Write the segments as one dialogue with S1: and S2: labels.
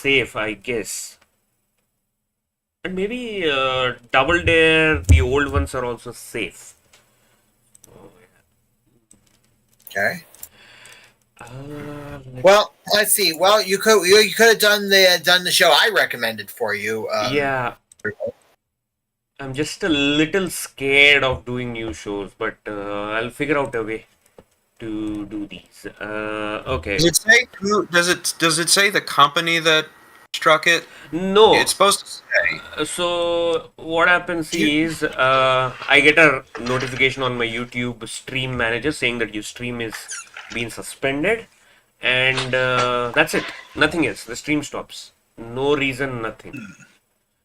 S1: safe, I guess. And maybe Double Dare, the old ones are also safe.
S2: Okay.
S1: Let's
S2: Well, let's see. Well, you could have done the show I recommended for you.
S1: Yeah, I'm just a little scared of doing new shows, but I'll figure out a way to do these. Okay.
S3: Does it say does it say the company that struck it?
S1: No.
S3: It's supposed to say.
S1: So what happens is I get a notification on my YouTube stream manager saying that your stream is being suspended, and that's it. Nothing else. The stream stops. No reason, nothing.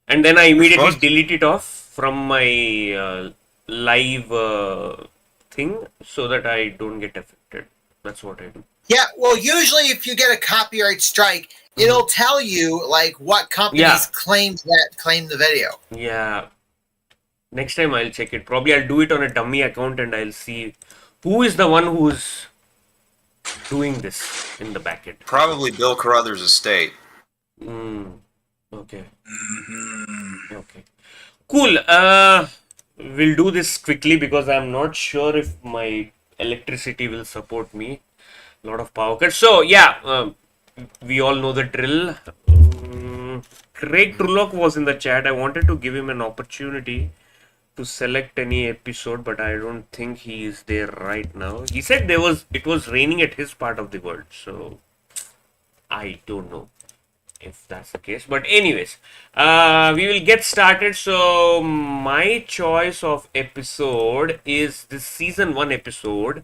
S1: And then I immediately delete it off from my live thing so that I don't get affected. That's what I do.
S2: Yeah, well, usually if you get a copyright strike, it'll tell you like what companies claim the video.
S1: Yeah. Next time I'll check it. Probably I'll do it on a dummy account and I'll see who is the one who's doing this in the backend.
S3: Probably Bill Carruthers' estate.
S1: Okay. Okay. Cool. We'll do this quickly because I'm not sure if my electricity will support me. A lot of power cuts. So yeah, we all know the drill. Craig Trullock was in the chat. I wanted to give him an opportunity to select any episode, but I don't think he is there right now. He said it was raining at his part of the world, so I don't know if that's the case. But anyways, we will get started. So my choice of episode is this season 1 episode,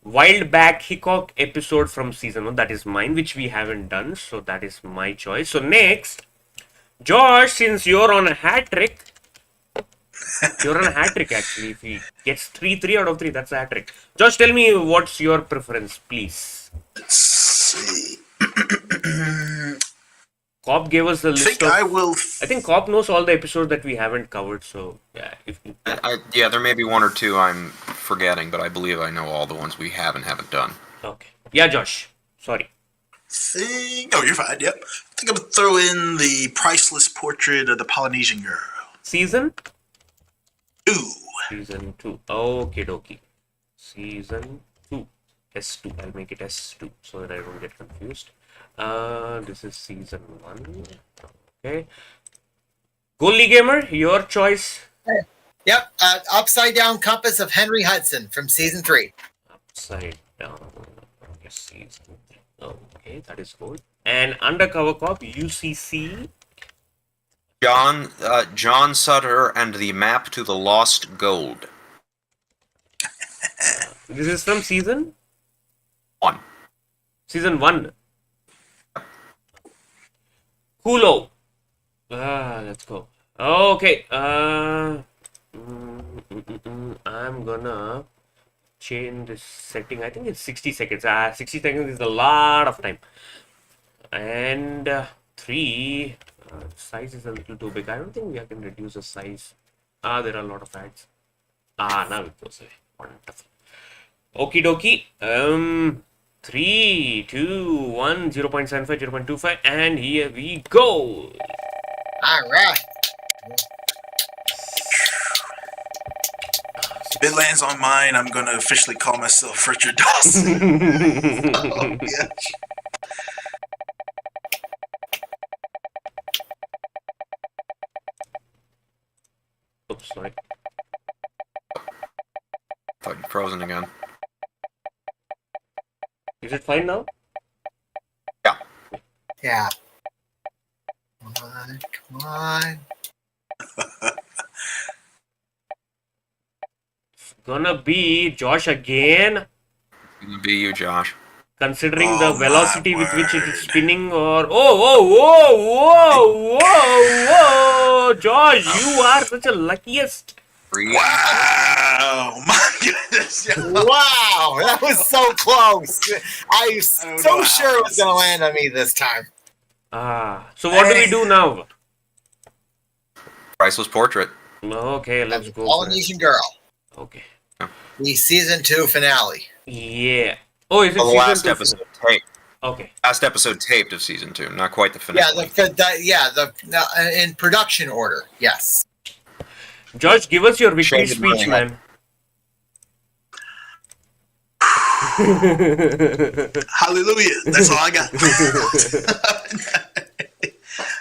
S1: Wild Back Hickok episode from season 1. That is mine, which we haven't done, so that is my choice. So next, Josh, since you're on a hat trick, actually. If he gets 3 out of 3, that's a hat trick. Josh, tell me what's your preference, please.
S4: Let's see.
S1: Cobb gave us the list of...
S4: I
S1: think Cobb knows all the episodes that we haven't covered, so yeah.
S3: Yeah, there may be 1 or 2 I'm forgetting, but I believe I know all the ones we haven't done.
S1: Okay. Yeah, Josh. Sorry.
S4: No, you're fine. Yep. I think I'm gonna throw in the priceless portrait of the Polynesian girl.
S1: Season
S4: 2.
S1: Season 2. Okay, dokie. Season 2. S2. I'll make it S2 so that I don't get confused. This is season 1. Okay. Goalie Gamer, your choice.
S2: Yep. Upside Down Compass of Henry Hudson from season 3.
S1: Upside Down. Yes, season 3. Okay, that is good. And Undercover Cop, UCC.
S3: John Sutter and the Map to the Lost Gold.
S1: This is from season
S3: 1.
S1: Season 1. Coolo. Let's go. Okay. I'm gonna change this setting. I think it's 60 seconds. 60 seconds is a lot of time. And 3. Size is a little too big. I don't think we can reduce the size. There are a lot of ads. Now it goes away. Wonderful. Okie dokie. 3, 2, 1, 0.75, 0.25, and here we go.
S2: All right.
S4: If it lands on mine, I'm gonna officially call myself Richard Dawson. Oh, yeah.
S1: Oops, sorry.
S3: Thought you'd frozen again.
S1: Is it fine now?
S3: Yeah.
S2: Yeah. Come on.
S1: It's gonna be Josh again.
S3: It's gonna be you, Josh.
S1: Considering the velocity with which it is spinning, or whoa, Josh, you are such a luckiest.
S4: Wow! My goodness!
S2: Wow, that was so close. I was so sure it was going to land on me this time.
S1: So what do we do now?
S3: Priceless Portrait.
S1: Okay, let's go.
S2: Polynesian Girl.
S1: Okay.
S2: The season 2 finale.
S1: Yeah. Oh, is it
S3: The
S1: season
S3: last
S1: 2
S3: episode. Hey,
S1: Okay.
S3: Last episode taped of season 2, not quite the finale.
S2: In production order. Yes.
S1: Josh, give us your victory
S3: Shane
S1: speech,
S3: didn't
S1: man.
S4: Hallelujah. That's all I got.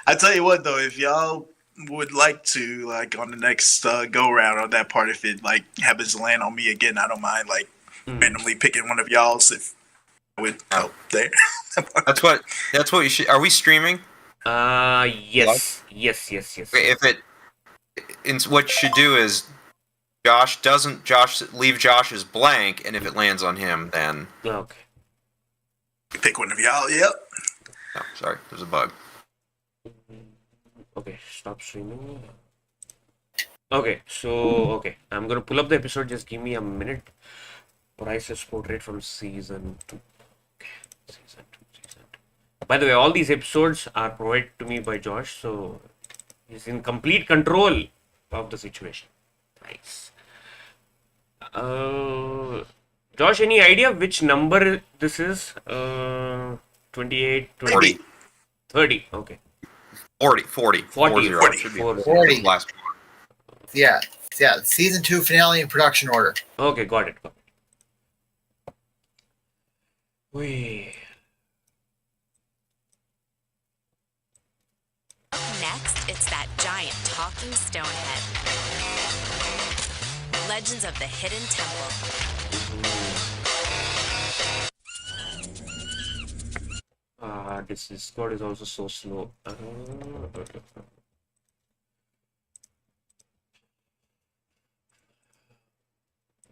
S4: I tell you what, though, if y'all would like to, like, on the next go round on that part, if it like happens to land on me again, I don't mind like randomly picking one of y'all's if I would help there.
S3: That's what you should. Are we streaming?
S1: Yes. Yes.
S3: If what you should do is Josh leave Josh's blank, and if it lands on him, then
S1: Okay.
S4: Pick one of y'all. Yep.
S3: no, sorry, there's a bug.
S1: Okay, stop streaming. Okay, so I'm gonna pull up the episode. Just give me a minute. Priceless portrait from season 2. Okay, season 2. By the way, all these episodes are provided to me by Josh, so he's in complete control of the situation. Nice. Josh, any idea which number this is? 28, 20, 30. Okay.
S3: 40.
S1: 40.
S3: Should be
S2: 40.
S3: last one.
S2: Yeah. Season 2 finale in production order.
S1: Okay, got it. Wait.
S5: Next, it's that giant talking stonehead. Legends of the Hidden Temple.
S1: This Discord is also so slow.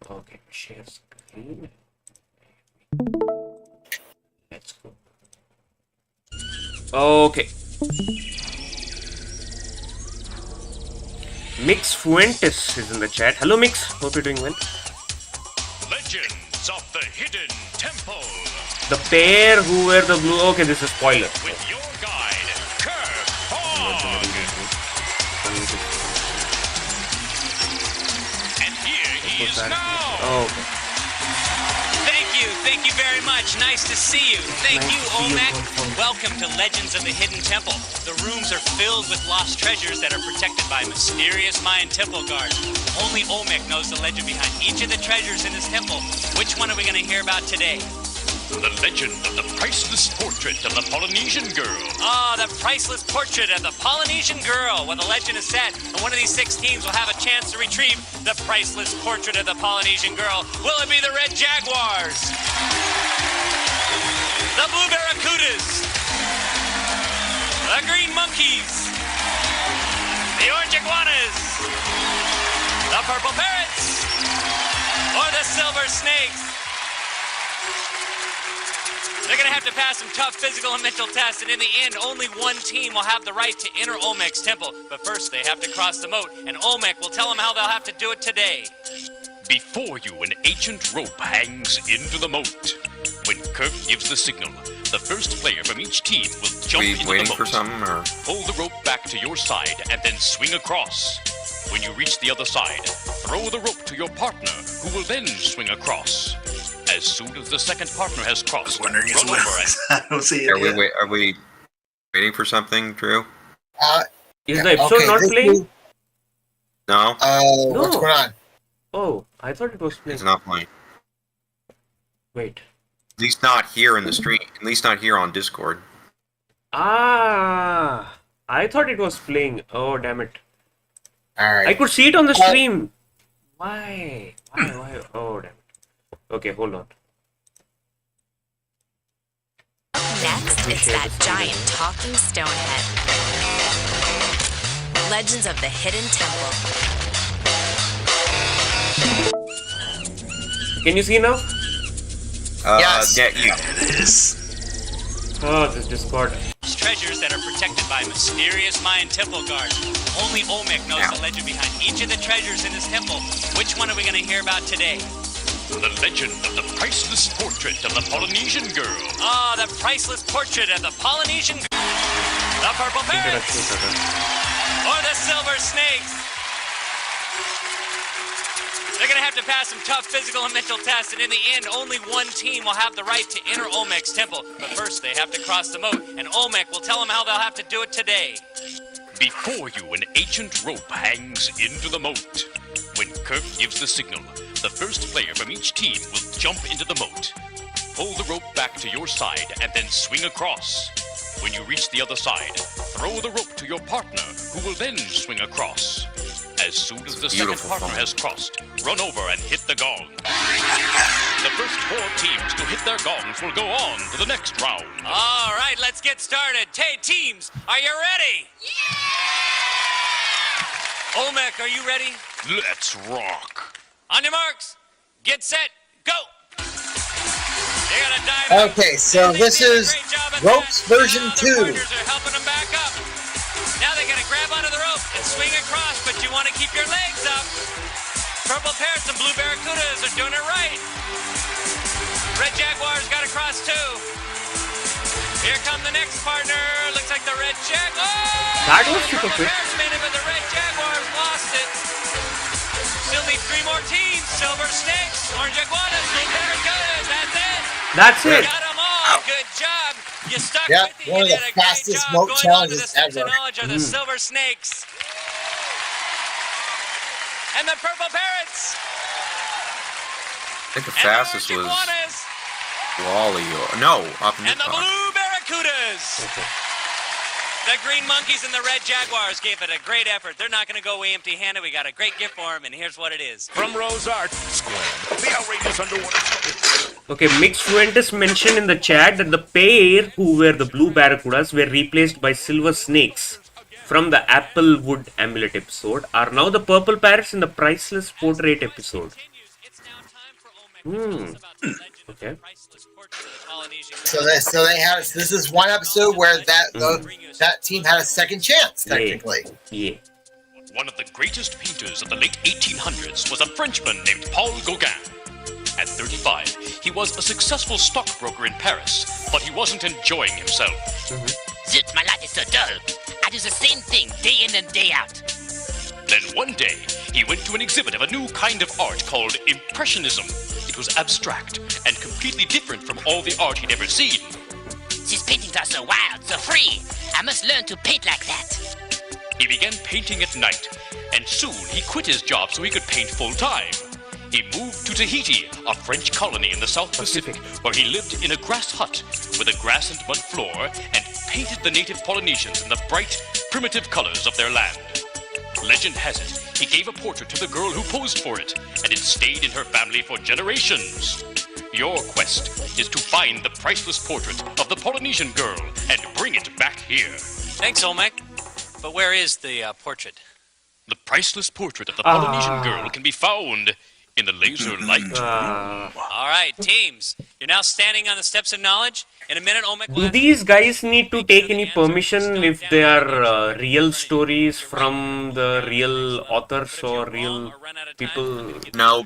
S1: Okay, share screen. Let's go. Okay. Mix Fuentes is in the chat. Hello, Mix. Hope you're doing well.
S6: Legends of the Hidden Temple.
S1: The pair who wear the blue. Okay, this is spoiler.
S6: With your guide, Kirk Fogg. And here he is now.
S1: Oh, okay.
S7: Thank you very much. Nice to see you. Thank you, Olmec. Welcome to Legends of the Hidden Temple. The rooms are filled with lost treasures that are protected by mysterious Mayan temple guards. Only Olmec knows the legend behind each of the treasures in his temple. Which one are we going to hear about today?
S6: The legend of the priceless portrait of the Polynesian girl.
S7: The priceless portrait of the Polynesian girl. Well, the legend is set, and one of these 6 teams will have a chance to retrieve the priceless portrait of the Polynesian girl. Will it be the Red Jaguars? The Blue Barracudas? The Green Monkeys? The Orange Iguanas? The Purple Parrots? Or the Silver Snakes? They're going to have to pass some tough physical and mental tests, and in the end, only one team will have the right to enter Olmec's temple. But first, they have to cross the moat, and Olmec will tell them how they'll have to do it today.
S6: Before you, an ancient rope hangs into the moat. When Kirk gives the signal, the first player from each team will jump into the moat.
S3: Waiting for something, or
S6: Pull the rope back to your side and then swing across. When you reach the other side, throw the rope to your partner, who will then swing across. As soon as the second partner has crossed, run over and
S4: I don't see it.
S3: are we waiting for something, Drew?
S1: Is the episode not playing?
S3: No,
S1: No.
S2: What's going on?
S1: Oh, I thought it was playing.
S3: it's not playing.
S1: Wait.
S3: At least not here in the stream. At least not here on Discord.
S1: I thought it was playing. Oh, damn it.
S2: Alright.
S1: I could see it on the stream. Why? Oh, damn it. Okay, hold on.
S5: Next, it's that giant talking stonehead. Legends of the Hidden Temple.
S1: Can you see now?
S2: Yes.
S3: Yeah,
S4: It is.
S1: Oh, this Discord.
S7: Treasures that are protected by mysterious Mayan temple guards. Only Olmec knows the legend behind each of the treasures in his temple. Which one are we going to hear about today?
S6: the legend of the priceless portrait of the Polynesian girl.
S7: The priceless portrait of the Polynesian girl. The Purple Parrots. Or the Silver Snakes. They're going to have to pass some tough physical and mental tests, and in the end, only one team will have the right to enter Olmec's temple. But first, they have to cross the moat, and Olmec will tell them how they'll have to do it today.
S6: Before you, an ancient rope hangs into the moat. When Kirk gives the signal, the first player from each team will jump into the moat. Pull the rope back to your side and then swing across. When you reach the other side, throw the rope to your partner, who will then swing across. As soon as the second partner has crossed, run over and hit the gong. The first 4 teams to hit their gongs will go on to the next round.
S7: All right, let's get started. Hey, teams, are you ready? Yeah! Olmec, are you ready?
S6: Let's rock.
S7: On your marks, get set, go! They're gonna dive.
S2: Okay, so this is ropes version 2.
S7: Partners are helping them back up. Now they gotta grab onto the rope and swing across, but you want to keep your legs up. Purple Parrots and Blue Barracudas are doing it right. Red Jaguars got across too. Here come the next partner. Looks like the Red
S1: That was super quick.
S7: Parrots made it, but the Red Jaguars lost it. Still need 3 more teams. Silver Snakes, Orange Iguanas, Blue Barracudas. That's it.
S1: That's it.
S7: Got them all. Good job. You stuck
S2: Yep,
S7: with it.
S2: one of
S7: You
S2: the
S7: did a great
S2: fastest
S7: job.
S2: moat
S7: Going on to
S2: challenges
S7: the steps of
S2: ever.
S7: knowledge are the Silver Snakes. And the Purple Parrots.
S3: I think the
S7: And
S3: fastest
S7: the Orange
S3: was
S7: Iguanas.
S3: Wally or no, up in
S7: And the Blue Barracudas. The Green Monkeys and the Red Jaguars gave it a great effort. They're not going to go away empty-handed. We got a great gift for them, and here's what it is.
S6: From Rose Art Square, the outrageous underwater.
S1: Okay, Mix Fuentes mentioned in the chat that the pair who were the Blue Barracudas were replaced by Silver Snakes from the Applewood Amulet episode, are now the Purple Parrots in the Priceless Portrait episode. Okay.
S2: So they had. This is one episode where that team had a second chance, technically.
S1: Yeah.
S6: One of the greatest painters of the late 1800s was a Frenchman named Paul Gauguin. At 35, he was a successful stockbroker in Paris, but he wasn't enjoying himself.
S8: Zit, my life is so dull. I do the same thing day in and day out.
S6: Then one day, he went to an exhibit of a new kind of art called Impressionism. It was abstract and completely different from all the art he'd ever seen.
S8: These paintings are so wild, so free. I must learn to paint like that.
S6: He began painting at night, and soon he quit his job so he could paint full-time. He moved to Tahiti, a French colony in the South Pacific, where he lived in a grass hut with a grass and mud floor and painted the native Polynesians in the bright, primitive colors of their land. Legend has it, he gave a portrait to the girl who posed for it, and it stayed in her family for generations. Your quest is to find the priceless portrait of the Polynesian girl and bring it back here.
S7: Thanks, Olmec. But where is the portrait?
S6: The priceless portrait of the Polynesian girl can be found in the laser light.
S7: All right, teams. You're now standing on the steps of knowledge. In a minute, Olmec will
S1: Do
S7: have
S1: these guys need to take any permission if they are real stories from the real authors or real people?
S3: No.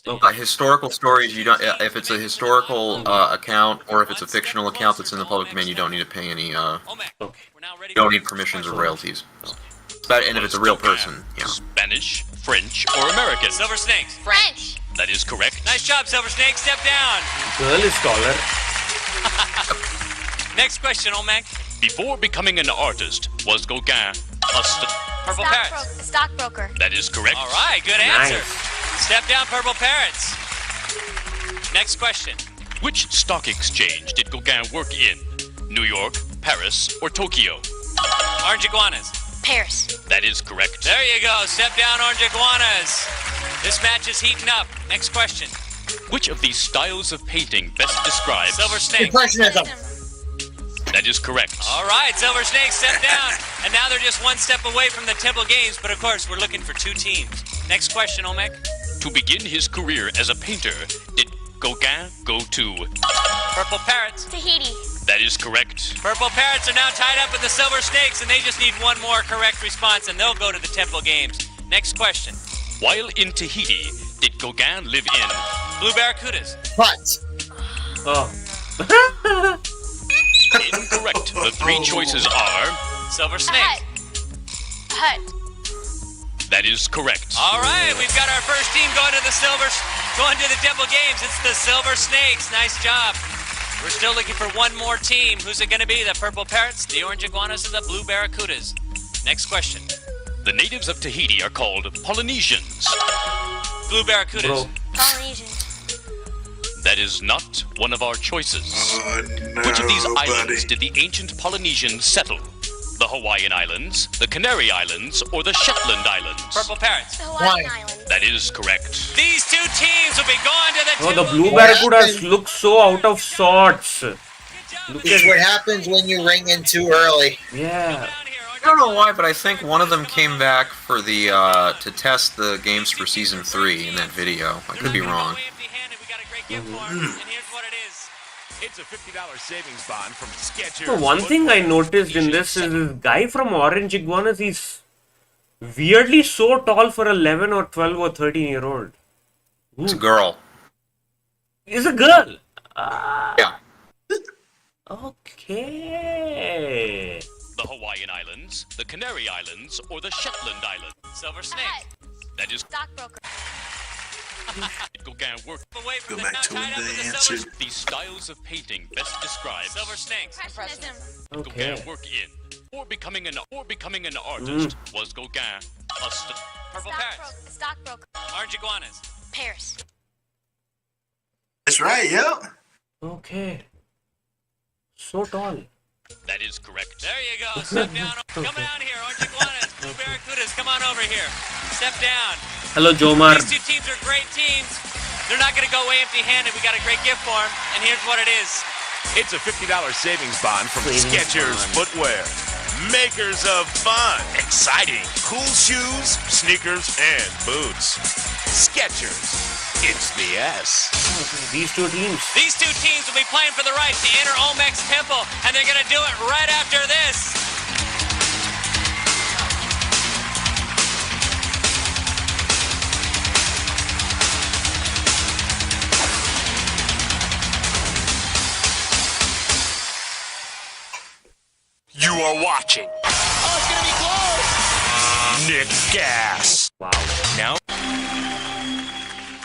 S1: Okay.
S3: Historical stories, you don't. If it's a historical account or if it's a fictional account that's in the public domain, you don't need to pay any.
S7: Olmec,
S1: Okay.
S7: we're now ready
S3: You don't
S7: for-
S3: need permissions or royalties. And if it's a real person, yeah.
S6: Spanish, French, or American?
S7: Silver Snakes.
S5: French.
S6: That is correct.
S7: Nice job, Silver Snake. Step down.
S1: Girl is taller.
S7: Next question, Olmec.
S6: Before becoming an artist, was Gauguin a
S7: Purple Parrots.
S5: Stockbroker.
S6: That is correct.
S7: All right, good answer.
S1: Nice.
S7: Step down, Purple Parrots. Next question.
S6: Which stock exchange did Gauguin work in? New York, Paris, or Tokyo?
S7: Orange Iguanas.
S5: Paris.
S6: That is correct.
S7: There you go. Step down, Orange Iguanas. This match is heating up. Next question.
S6: Which of these styles of painting best describes?
S7: Silver Snake.
S2: Impressionism.
S6: That is correct.
S7: All right, Silver Snake, step down. And now they're just one step away from the Temple Games, but of course, we're looking for 2 teams. Next question, Olmec.
S6: To begin his career as a painter, did Gauguin go to?
S7: Purple Parrots.
S5: Tahiti.
S6: That is correct.
S7: Purple Parrots are now tied up with the Silver Snakes, and they just need one more correct response, and they'll go to the Temple Games. Next question.
S6: While in Tahiti, did Gauguin live in?
S7: Blue Barracudas.
S2: Hut.
S1: Oh.
S6: Incorrect. The 3 choices are.
S7: Silver Snake.
S5: Hut.
S6: That is correct.
S7: All right, we've got our first team going to the Temple Games. It's the Silver Snakes. Nice job. We're still looking for one more team. Who's it going to be? The Purple Parrots, the Orange Iguanas, or the Blue Barracudas? Next question.
S6: The natives of Tahiti are called Polynesians.
S7: Blue Barracudas.
S5: Polynesian.
S6: That is not one of our choices.
S4: Oh, no,
S6: Which of these
S4: buddy.
S6: islands did the ancient Polynesians settle? The Hawaiian Islands, the Canary Islands, or the Shetland Islands?
S7: Purple Parrots.
S5: The Hawaiian Islands.
S6: That is correct.
S7: These two teams will be going to the
S1: Oh, the
S7: Temple
S1: Blue
S7: Games.
S1: Barracudas look so out of sorts.
S7: Good job.
S2: This is what happens when you ring in too early.
S1: Yeah.
S3: I don't know why, but I think one of them came back for the to test the games for season 3 in that video. I could be wrong.
S9: It's a $50 savings bond from Skechers.
S1: So one thing I noticed in this is this guy from Orange Iguanas, he's weirdly so tall for 11 or 12 or 13-year-old.
S3: It's a girl.
S1: He's a girl.
S3: Yeah.
S1: Okay.
S6: The Hawaiian Islands, the Canary Islands, or the Shetland Islands?
S7: Silver Snake.
S6: That is
S5: Stockbroker.
S6: Gauguin work.
S7: Away from
S4: Go
S7: the
S4: back to
S7: now tied up
S4: the
S7: with the
S4: answer.
S7: Silver,
S6: The styles of painting best described
S7: Silver Snakes.
S5: Impressionism.
S1: Okay.
S6: Gauguin work in. Or becoming an artist was Gauguin
S7: Purple Parrots.
S5: Stockbroker.
S7: Orange Iguanas.
S5: Paris.
S4: That's right, yep.
S1: Okay. So tall.
S6: That is correct.
S7: There you go. Step down. Come down here. Orange Iguanas. Blue Barracudas. Come on over here. Step down.
S1: Hello, Jomar.
S7: These two teams are great teams. They're not going to go away empty-handed. We got a great gift for them. And here's what it is.
S9: It's a $50 savings bond from Skechers Footwear. Makers of fun, exciting, cool shoes, sneakers, and boots. Skechers. It's the S.
S1: These two teams.
S7: These two teams will be playing for the right to enter Olmec's Temple, and they're going to do it right after this.
S9: You are watching.
S8: Oh, it's gonna be close.
S9: Nick Gas.
S1: Wow.
S7: Now,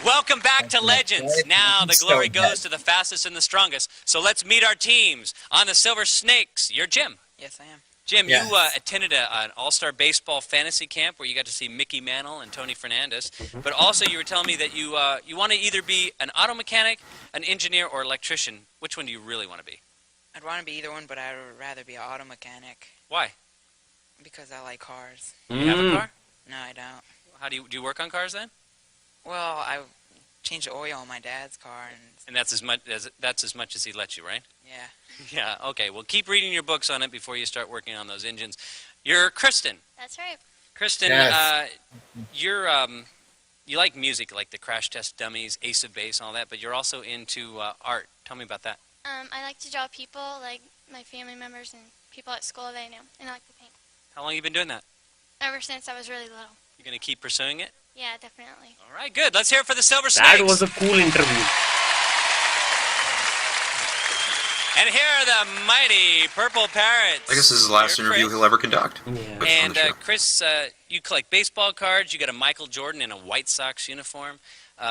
S7: welcome back to Legends. Now the glory goes to the fastest and the strongest. So let's meet our teams. On the Silver Snakes, you're Jim.
S10: Yes, I am.
S7: Jim,
S2: Yes.
S7: you attended an all-star baseball fantasy camp where you got to see Mickey Mantle and Tony Fernandez. But also you were telling me that you want to either be an auto mechanic, an engineer, or electrician. Which one do you really want to be?
S10: I'd want to be either one, but I would rather be an auto mechanic
S7: Why?
S10: because I like cars.
S7: Do you have a car?
S10: No, I don't.
S7: How do you work on cars then?
S10: Well, I changed the oil on my dad's car,
S7: And that's as much as he lets you, right?
S10: yeah.
S7: Yeah. Okay. Well, keep reading your books on it before you start working on those engines. You're Kristen.
S5: That's right.
S7: Kristen,
S2: Yes.
S7: you're you like music, like the Crash Test Dummies, Ace of Base, and all that, but you're also into art. Tell me about that.
S5: I like to draw people, like my family members and people at school that I know, and I like to paint.
S7: How long have you been doing that?
S5: Ever since I was really little.
S7: You're going to keep pursuing it?
S5: Yeah, definitely.
S7: All right, good. Let's hear it for the Silver Snakes.
S1: That was a cool interview.
S7: And here are the mighty Purple Parrots.
S3: I guess this is the last
S7: You're
S3: interview
S7: Chris.
S3: he'll ever conduct.
S1: Yeah.
S3: on
S7: And
S3: the show.
S7: Chris, you collect baseball cards. You got a Michael Jordan in a White Sox uniform.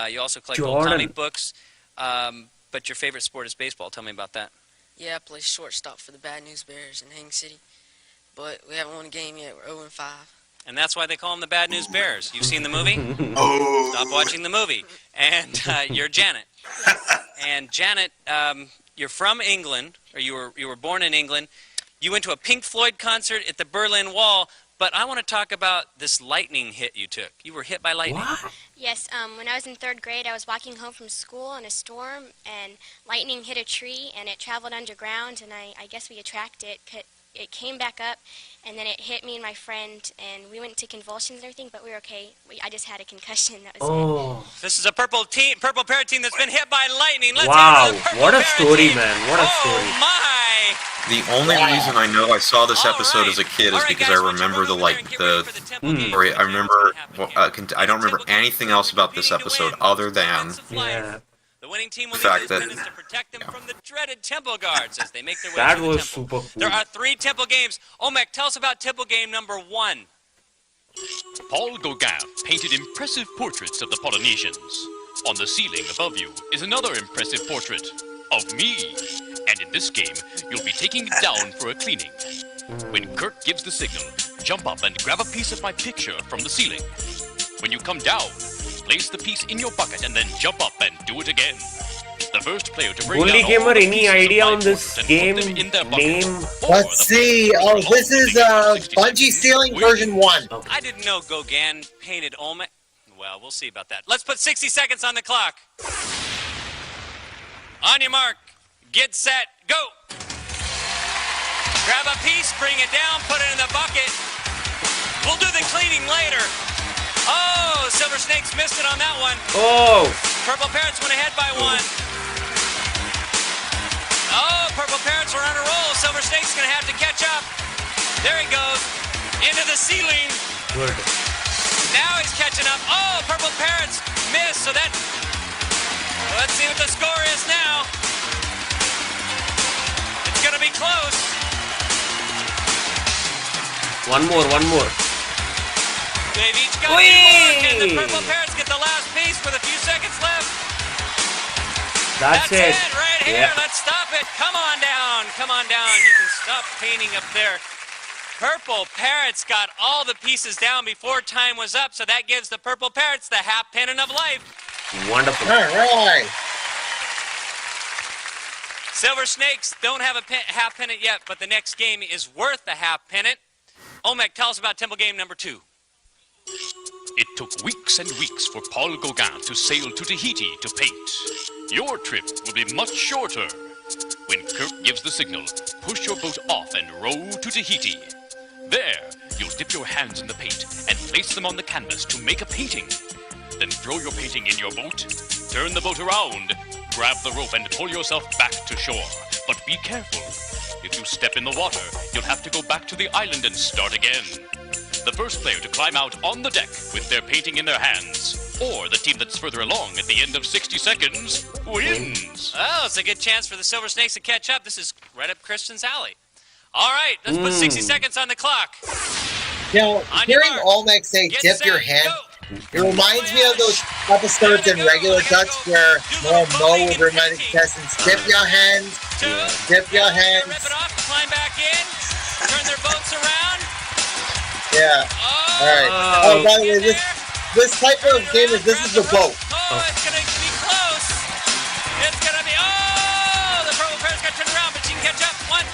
S7: You also collect old
S1: Jordan.
S7: comic books. But your favorite sport is baseball. Tell me about that.
S10: Yeah, I play shortstop for the Bad News Bears in Haines City, but we haven't won a game yet. We're 0-5.
S7: And that's why they call them the Bad News Bears. You've seen the movie?
S4: Oh.
S7: Stop watching the movie. And you're Janet. And Janet, you're from England, or you were born in England. You went to a Pink Floyd concert at the Berlin Wall. But I want to talk about this lightning hit you took. You were hit by lightning.
S1: What?
S5: Yes, when I was in 3rd grade, I was walking home from school in a storm, and lightning hit a tree, and it traveled underground, and I guess we attracted it. It came back up, and then it hit me and my friend, and we went to convulsions and everything, but we were okay. I just had a concussion. That was it.
S1: Oh.
S7: This is a Purple Parrot team that's been hit by lightning. Let's
S1: Wow.
S7: hear it for the Purple
S1: What a
S7: Parrot
S1: story,
S7: team.
S1: man. What a story.
S7: Oh, my.
S3: The only reason I know I saw this
S7: All
S3: episode
S7: right.
S3: as a kid
S7: All
S3: is
S7: right,
S3: because
S7: guys,
S3: I
S7: why don't you
S3: remember
S7: run
S3: the
S7: over there
S3: like
S7: and get
S3: the
S7: ready for the Temple Games.
S3: story. I remember.
S7: What's gonna happen here?
S3: I don't remember anything else about this episode other than
S1: Yeah.
S7: The winning team will
S3: The
S7: need
S3: fact
S7: those
S3: that-
S7: pennants to protect them from the dreaded Temple Guards as they make their way
S1: That
S7: through
S1: was
S7: the Temple.
S1: super cool.
S7: There are 3 Temple Games. Olmec, tell us about Temple Game number 1.
S6: Paul Gauguin painted impressive portraits of the Polynesians. On the ceiling above you is another impressive portrait of me. And in this game, you'll be taking it down for a cleaning. When Kurt gives the signal, jump up and grab a piece of my picture from the ceiling. When you come down, place the piece in your bucket and then jump up and do it again. The first player to bring
S1: Only
S6: down
S1: gamer,
S6: all the
S1: any
S6: pieces of
S1: idea
S6: my
S1: on this
S6: portrait and
S1: game
S6: put them in their bucket.
S1: name?
S6: Or
S2: Let's
S6: the
S2: see.
S6: player
S2: Oh,
S6: who
S2: this is
S6: holds the
S2: Bungee Ceiling version 1.
S7: I didn't know Gauguin painted Olmec. Well, we'll see about that. Let's put 60 seconds on the clock. On your mark, get set, go. Grab a piece, bring it down, put it in the bucket. We'll do the cleaning later. Oh, Silver Snakes missed it on that one.
S1: Oh.
S7: Purple Parrots went ahead by 1. Oh, Purple Parrots are on a roll. Silver Snake's gonna have to catch up. There he goes, into the ceiling.
S1: Good.
S7: Now he's catching up. Oh, Purple Parrots missed, so that... Let's see what the score is now. It's gonna be close.
S1: One more.
S7: They've each got 1 more. Can the Purple Parrots get the last piece with a few seconds left?
S1: That's it.
S7: Right here. Let's stop it. Come on down. You can stop painting up there. Purple Parrots got all the pieces down before time was up, so that gives the Purple Parrots the half pennant of life.
S1: Wonderful.
S2: All right.
S7: Silver Snakes don't have a half pennant yet, but the next game is worth the half pennant. Olmec, tell us about Temple game number 2.
S6: It took weeks and weeks for Paul Gauguin to sail to Tahiti to paint. Your trip will be much shorter. When Kirk gives the signal, push your boat off and row to Tahiti. There, you'll dip your hands in the paint and place them on the canvas to make a painting. Then throw your painting in your boat, turn the boat around, grab the rope and pull yourself back to shore. But be careful. If you step in the water, you'll have to go back to the island and start again. The first player to climb out on the deck with their painting in their hands, or the team that's further along at the end of 60 seconds, wins.
S7: Oh, it's a good chance for the Silver Snakes to catch up. This is right up Christian's alley. All right, let's put 60 seconds on the clock.
S2: Now, hearing Olmec say dip your hand, it reminds me of those episodes in Regular Dutch where Mo would remind the contestants, dip your hands, dip your hands.
S7: Rip it off, climb back in, turn their boats around.
S2: Yeah. All right. Oh, by the way, this type of game is this is the boat.
S7: Oh, it's gonna be close. It's gonna be. Oh, the Purple Parrots got turned around, but she can catch up. 1.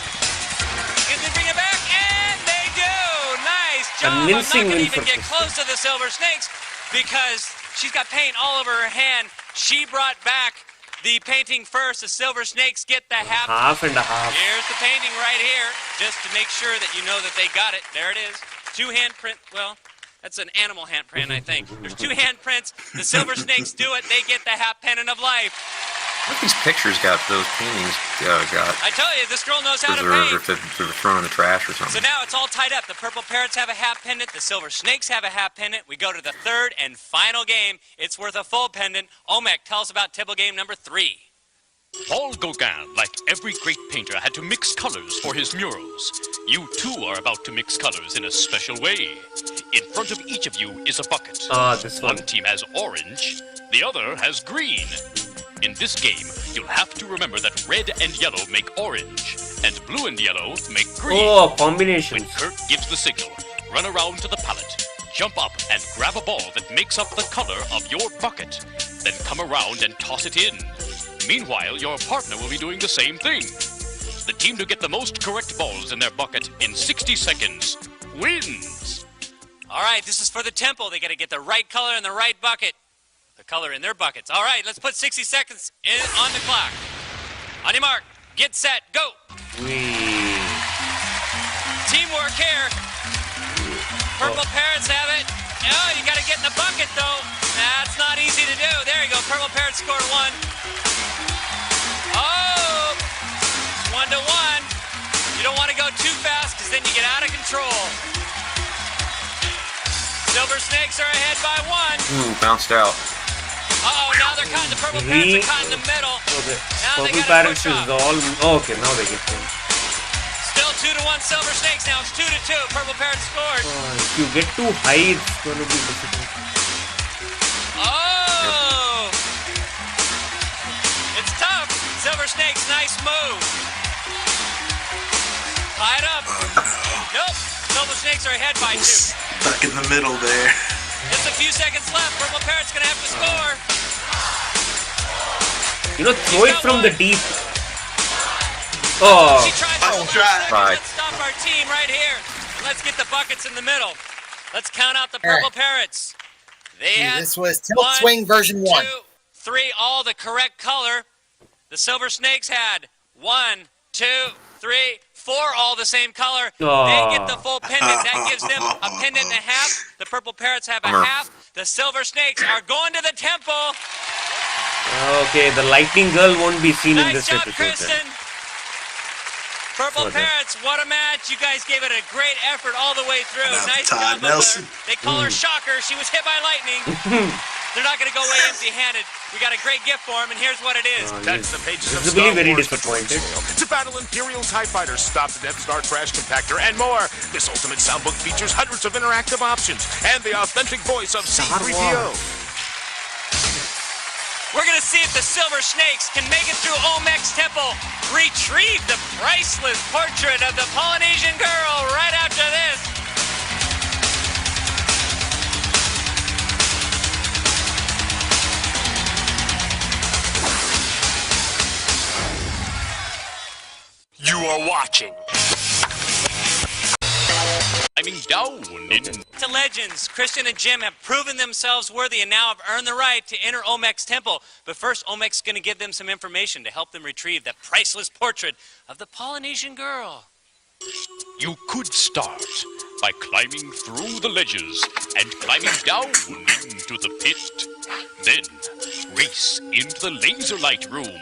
S7: Can they bring it back? And they do. Nice job. I'm not gonna even get close to the Silver Snakes because she's got paint all over her hand. She brought back the painting first. The Silver Snakes get the half
S1: and a half.
S7: Here's the painting right here, just to make sure that you know that they got it. There it is. 2 handprint. Well, that's an animal handprint, I think. There's 2 handprints. The Silver Snakes do it. They get the half pennant of life.
S3: What these pictures got? Those paintings got.
S7: I tell you, this girl knows how to
S3: Preserved
S7: paint.
S3: or thrown in the trash or something.
S7: So now it's all tied up. The Purple Parrots have a half pendant. The Silver Snakes have a half pendant. We go to the third and final game. It's worth a full pendant. Olmec, tell us about Temple game number 3.
S6: Paul Gauguin, like every great painter, had to mix colors for his murals. You too are about to mix colors in a special way. In front of each of you is a bucket.
S1: This one.
S6: One team has orange, the other has green. In this game, you'll have to remember that red and yellow make orange, and blue and yellow make green.
S1: Oh, combinations.
S6: When Kurt gives the signal, run around to the pallet, jump up and grab a ball that makes up the color of your bucket. Then come around and toss it in. Meanwhile, your partner will be doing the same thing. The team to get the most correct balls in their bucket in 60 seconds wins.
S7: All right, this is for the Temple. They got to get the right color in the right bucket. The color in their buckets. All right, let's put 60 seconds on the clock. On your mark, get set, go. Teamwork here. Purple Parrots have it. Oh, you got to get in the bucket, though. That's not easy to do. There you go. Purple Parrots scored 1. Oh, it's 1-1. You don't want to go too fast because then you get out of control. Silver Snakes are ahead by 1.
S3: Ooh, bounced out.
S7: Uh-oh, now they're caught. The Purple Parrots are caught in the middle.
S1: Okay.
S7: Now they
S1: Purple
S7: got to
S1: Parrots
S7: push
S1: is
S7: up.
S1: all. Okay, now they get it.
S7: Still 2-1 Silver Snakes. Now it's 2-2. Purple Parrot scored.
S1: If you get too high, it's going to be difficult.
S7: Oh! It's tough. Silver Snakes, nice move. Tie it up. Nope. Silver Snakes are ahead by 2.
S4: Stuck in the middle there.
S7: Just a few seconds left. Purple Parrot's gonna have to score.
S1: You know, throw it from the deep. Oh.
S7: She tried to Let's stop our team right here. Let's get the buckets in the middle. Let's count out the Purple Parrots. They had
S2: this was Tilt Swing version 1.
S7: 2, 3, all the correct color. The Silver Snakes had 1, 2, 3, 4, all the same color. They get the full pendant. That gives them a pendant and a half. The Purple Parrots have a half. The Silver Snakes are going to the temple.
S1: Okay, the Lightning Girl won't be seen in this
S7: Nice job,
S1: episode.
S7: Kristen. Purple Parrots, what a match. You guys gave it a great effort all the way through. Nice job. They call her Shocker. She was hit by lightning. They're not going to go away empty-handed. We got a great gift for him, and here's what it is.
S9: That's the pages of
S1: Visibly
S9: Star
S1: very
S9: Wars
S1: disappointed.
S9: to battle Imperial TIE fighters, stop the Death Star trash compactor, and more. This ultimate soundbook features hundreds of interactive options and the authentic voice of C-3PO.
S7: We're going to see if the Silver Snakes can make it through Olmec's temple, retrieve the priceless portrait of the Polynesian girl right after this.
S9: You are watching.
S6: Climbing down into
S7: To Legends, Christian and Jim have proven themselves worthy and now have earned the right to enter Olmec's temple. But first, Olmec's going to give them some information to help them retrieve that priceless portrait of the Polynesian girl.
S6: You could start by climbing through the ledges and climbing down into the pit. Then race into the laser light room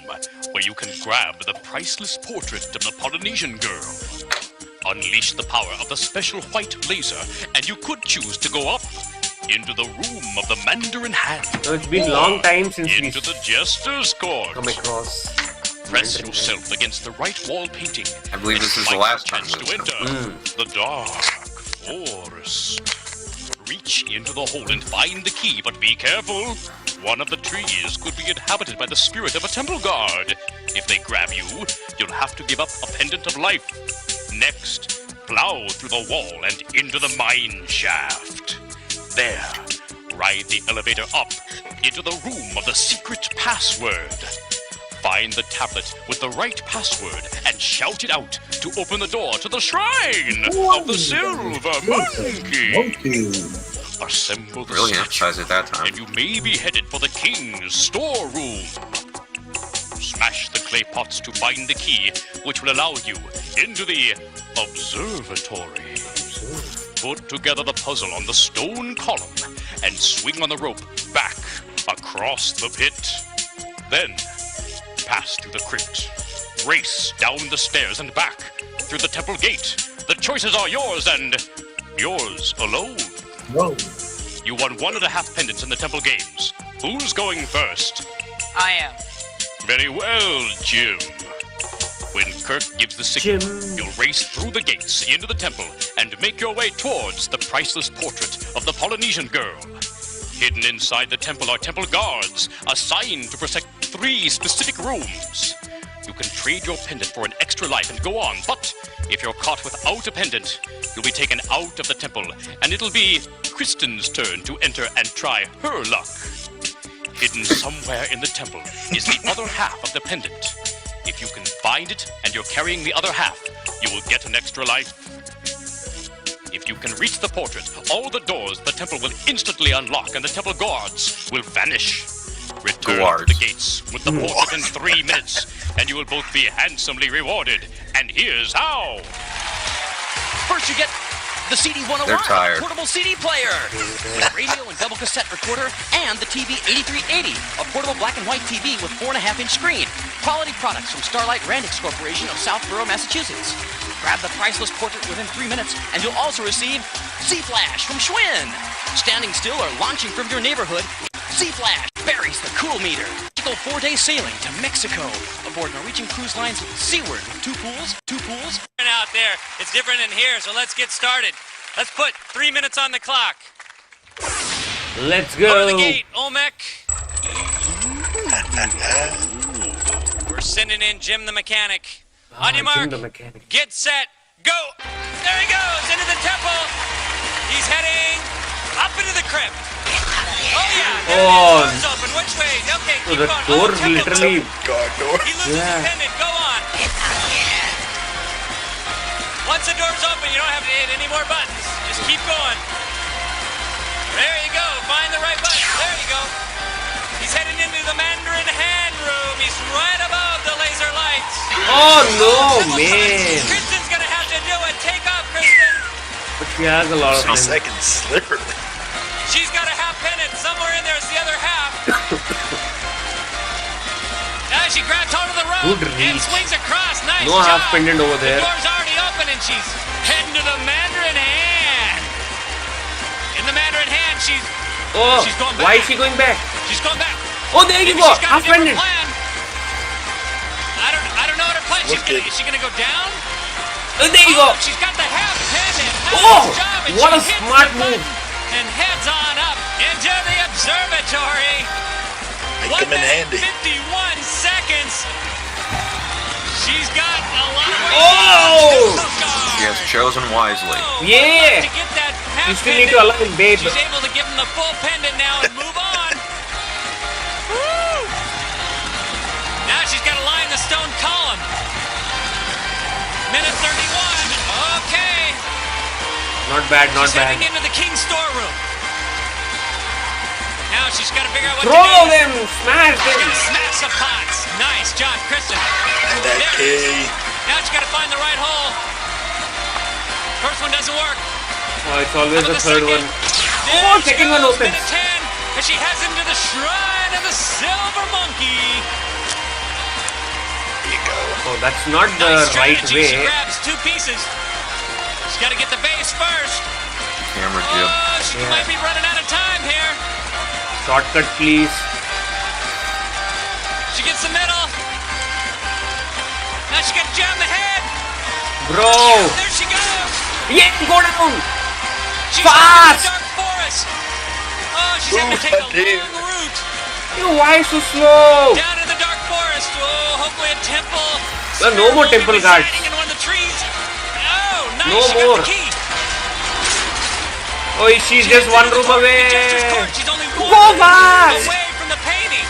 S6: where you can grab the priceless portrait of the Polynesian girl. Unleash the power of the special white laser and you could choose to go up into the room of the Mandarin hand.
S1: So it's been a long time since we
S6: into the Jester's Court.
S1: come across.
S6: Press yourself against the right wall painting.
S3: I believe this is the last time.
S6: To enter the dark forest. Reach into the hole and find the key, but be careful. One of the trees could be inhabited by the spirit of a temple guard. If they grab you, you'll have to give up a pendant of life. Next, plow through the wall and into the mine shaft. There, ride the elevator up into the room of the secret password. Find the tablet with the right password and shout it out to open the door to the shrine of the Silver Monkey. Assemble the
S3: Really
S6: statue,
S3: emphasize it that time.
S6: and you may be headed for the king's storeroom. Smash the clay pots to find the key, which will allow you into the observatory. Put together the puzzle on the stone column and swing on the rope back across the pit. Then pass through the crypt, race down the stairs and back through the temple gate. The choices are yours and yours alone.
S2: Whoa.
S6: You won 1.5 pendants in the temple games. Who's going first?
S10: I am.
S6: Very well, Jim. When Kirk gives the signal,
S1: Jim.
S6: you'll race through the gates into the temple and make your way towards the priceless portrait of the Polynesian girl. Hidden inside the temple are temple guards assigned to protect 3 specific rooms. You can trade your pendant for an extra life and go on, but if you're caught without a pendant, you'll be taken out of the temple, and it'll be Kristen's turn to enter and try her luck. Hidden somewhere in the temple is the other half of the pendant. If you can find it and you're carrying the other half, you will get an extra life. If you can reach the portrait, all the doors of the temple will instantly unlock and the temple guards will vanish. Return to the gates with the portrait in 3 minutes, and you will both be handsomely rewarded. And here's how.
S8: First you get the CD-101,
S3: They're tired.
S8: a portable CD player, with a radio and double cassette recorder, and the TV 8380, a portable black and white TV with 4.5-inch screen. Quality products from Starlight Randix Corporation of Southborough, Massachusetts. Grab the priceless portrait within 3 minutes, and you'll also receive C-Flash from Schwinn. Standing still or launching from your neighborhood, C-Flash buries the cool meter. Go 4-day sailing to Mexico aboard Norwegian Cruise Line's Seaward with 2 pools.
S7: Now out there. It's different in here, so let's get started. Let's put 3 minutes on the clock.
S1: Let's
S7: Go
S1: go.
S7: to the gate, Olmec. We're sending in Jim the mechanic. On your mark,
S1: Jim the mechanic.
S7: get set, go. There he goes, into the temple. He's heading up into the crypt. Oh yeah, there
S1: Oh.
S7: it is. Door's open. Which way? Okay,
S1: So
S7: keep
S1: the
S7: going.
S1: door
S7: temple
S1: literally.
S4: Guard door.
S7: He loses
S1: Yeah.
S7: the pendant. Go on. Once the door's open, you don't have to hit any more buttons. Just keep going. There you go. Find the right button. There you go. He's heading into the Mandarin hand room. He's right above the laser lights.
S1: Oh no,
S7: Triple
S1: man.
S7: touch. Kristen's gonna have to do it. Take off, Kristen.
S1: But she has a lot of
S4: 3
S1: time.
S4: seconds, literally.
S7: She's got a half pendant. Somewhere in there is the other half. Now she grabs hold of the rope
S1: Good
S7: and
S1: reach.
S7: swings across. Nice
S1: No
S7: job.
S1: half pendant over there.
S7: The door's already open and she's heading to the Mandarin hand. In the Mandarin hand, she's
S1: Oh,
S7: She's going back.
S1: why is she going back?
S7: she's going back.
S1: Oh, there you
S7: Maybe
S1: go.
S7: she's got a
S1: Half
S7: different
S1: pendant.
S7: plan. I don't know what her plan. Is she gonna go down?
S1: Oh, there you go.
S7: She's got the half pendant. Nice
S1: Oh,
S7: job. And
S1: what
S7: she
S1: a
S7: hits
S1: smart
S7: the button
S1: move.
S7: And heads on up into the observatory.
S4: They
S7: 1
S4: come in
S7: minute,
S4: handy.
S7: 51 seconds. She's got a lot of ways
S1: Oh!
S7: to go.
S3: She has chosen wisely.
S1: Yeah.
S7: To get that half
S1: You still need to
S7: pendant,
S1: align, babe.
S7: she's able to give him the full pendant now and move on. Woo! Now she's got to line the stone column. Minute 31. Okay.
S1: Not bad, not
S7: She's
S1: bad.
S7: heading into the king's storeroom. Now she's got to figure out what
S1: Throw
S7: to do.
S1: them, smash
S7: She's
S1: them.
S7: gonna smash the pots. Nice job, Kristen.
S4: And that
S7: There it is.
S4: key.
S7: Now she's got to find the right hole. First one doesn't work.
S1: Oh, it's always
S7: How
S1: the
S7: about
S1: third
S7: second?
S1: one.
S7: There
S1: Oh,
S7: she
S1: second one
S7: goes,
S1: opens.
S7: Minute 10, and she heads into the shrine of the silver monkey.
S4: Here you go.
S1: Oh, that's not the
S7: Nice
S1: right
S7: strategy. She
S1: way.
S7: grabs 2 pieces. She's got to get the base first.
S3: Camera jib.
S7: Oh, she
S1: Yeah.
S7: might be running out of time here.
S1: Shortcut, please.
S7: She gets the middle. Now she got to jam the head.
S1: Bro.
S7: There she goes.
S1: Yeah, go down.
S7: She's
S1: Fast.
S7: in the dark forest. Oh, she's having to take a
S4: Dude.
S7: long route
S1: You, why so slow?
S7: down in the dark forest. Oh, hopefully a temple.
S1: No more temple guards.
S7: Residing in one of the trees. Oh, nice.
S1: No
S7: she
S1: more.
S7: got the key.
S1: Oh, she's just one room away.
S7: The Jester's Court. She's only one
S1: Go
S7: room
S1: fast.
S7: away from the painting.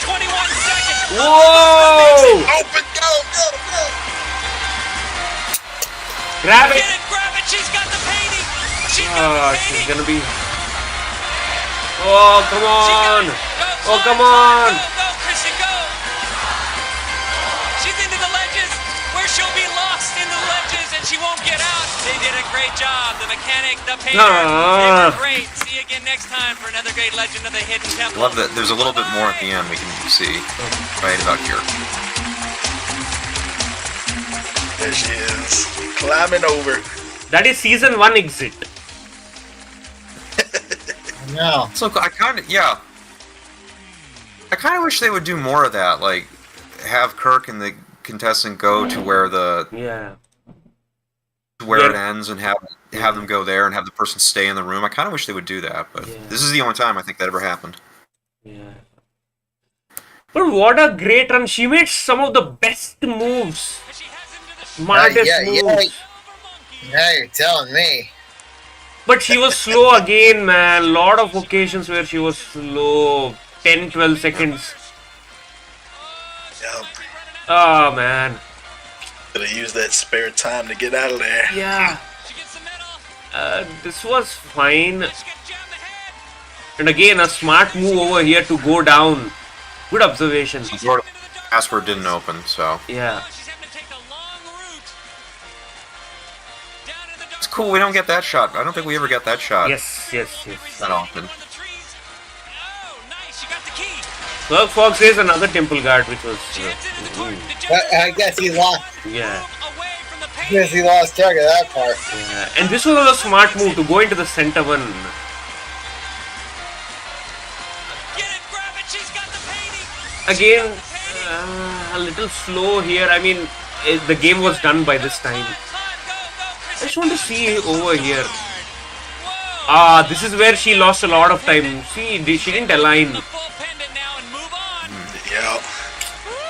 S7: 21 seconds.
S1: Whoa.
S4: Open, go, go, go.
S1: Grab
S7: Get
S1: it.
S7: it, grab it. She's got the painting. She's got
S1: Oh,
S7: the
S1: she's
S7: painting.
S1: gonna be. Oh, come on. Oh, come on.
S7: Go, go, Chrissy, go. She's into the ledges where she'll be lost in the ledges and she won't get out. They did a great job. The mechanic, the painter, they were great. See you again next time for another great Legend of the Hidden Temple.
S3: Love that. There's a little bit more at the end we can see right about here.
S4: There she is. Climbing over.
S1: That is season 1 exit.
S2: No.
S3: So I kind of, yeah. I kind of wish they would do more of that. Like, have Kirk and the contestant go to where the
S1: Yeah.
S3: it ends and have them go there and have the person stay in the room. I kind of wish they would do that, but
S1: Yeah.
S3: this is the only time I think that ever happened.
S1: Yeah. But what a great run. She made some of the best moves. Smartest moves.
S2: Now you're telling me.
S1: But she was slow again, man. Lot of occasions where she was slow. 10, 12 seconds.
S4: Yep.
S1: Oh, man.
S4: Could have used that spare time to get out of there.
S1: Yeah. This was fine. And again, a smart move over here to go down. Good observation.
S3: The password didn't open, so.
S1: Yeah.
S3: It's cool, we don't get that shot. I don't think we ever get that shot
S1: Yes.
S3: that often.
S1: Kirk Fox is another temple guard, which was.
S2: I guess he lost.
S1: Yeah.
S2: I guess he lost track of that part.
S1: Yeah. And this was a smart move to go into the center one. Again, a little slow here. I mean, the game was done by this time. I just want to see over here. Ah, this is where she lost a lot of time. See, she didn't align.
S4: Yeah.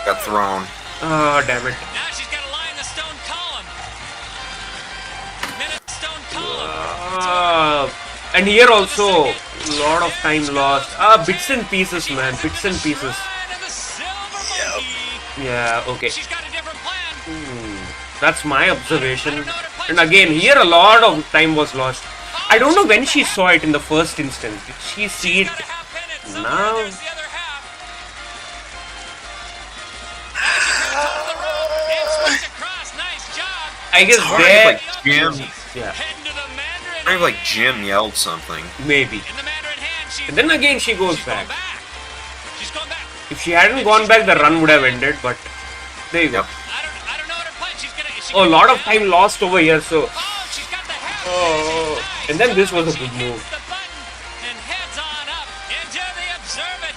S3: Got thrown.
S1: Ah, damn it.
S7: Now she's got to line the stone column. Minute stone column.
S1: And here also, a lot of time lost. Ah, bits and pieces, man. Bits and pieces. Yeah, okay.
S7: She's got a different plan.
S1: That's my observation. And again, here a lot of time was lost. I don't know when she saw it in the first instance. Did she see it now? I guess there.
S3: Like Jim.
S1: Yeah.
S3: Maybe like Jim yelled something.
S1: Maybe. And then again she goes back. If she hadn't gone back, the run would have ended. But there you go. Oh, a lot of time lost over here. So. Oh. And then this was a good move.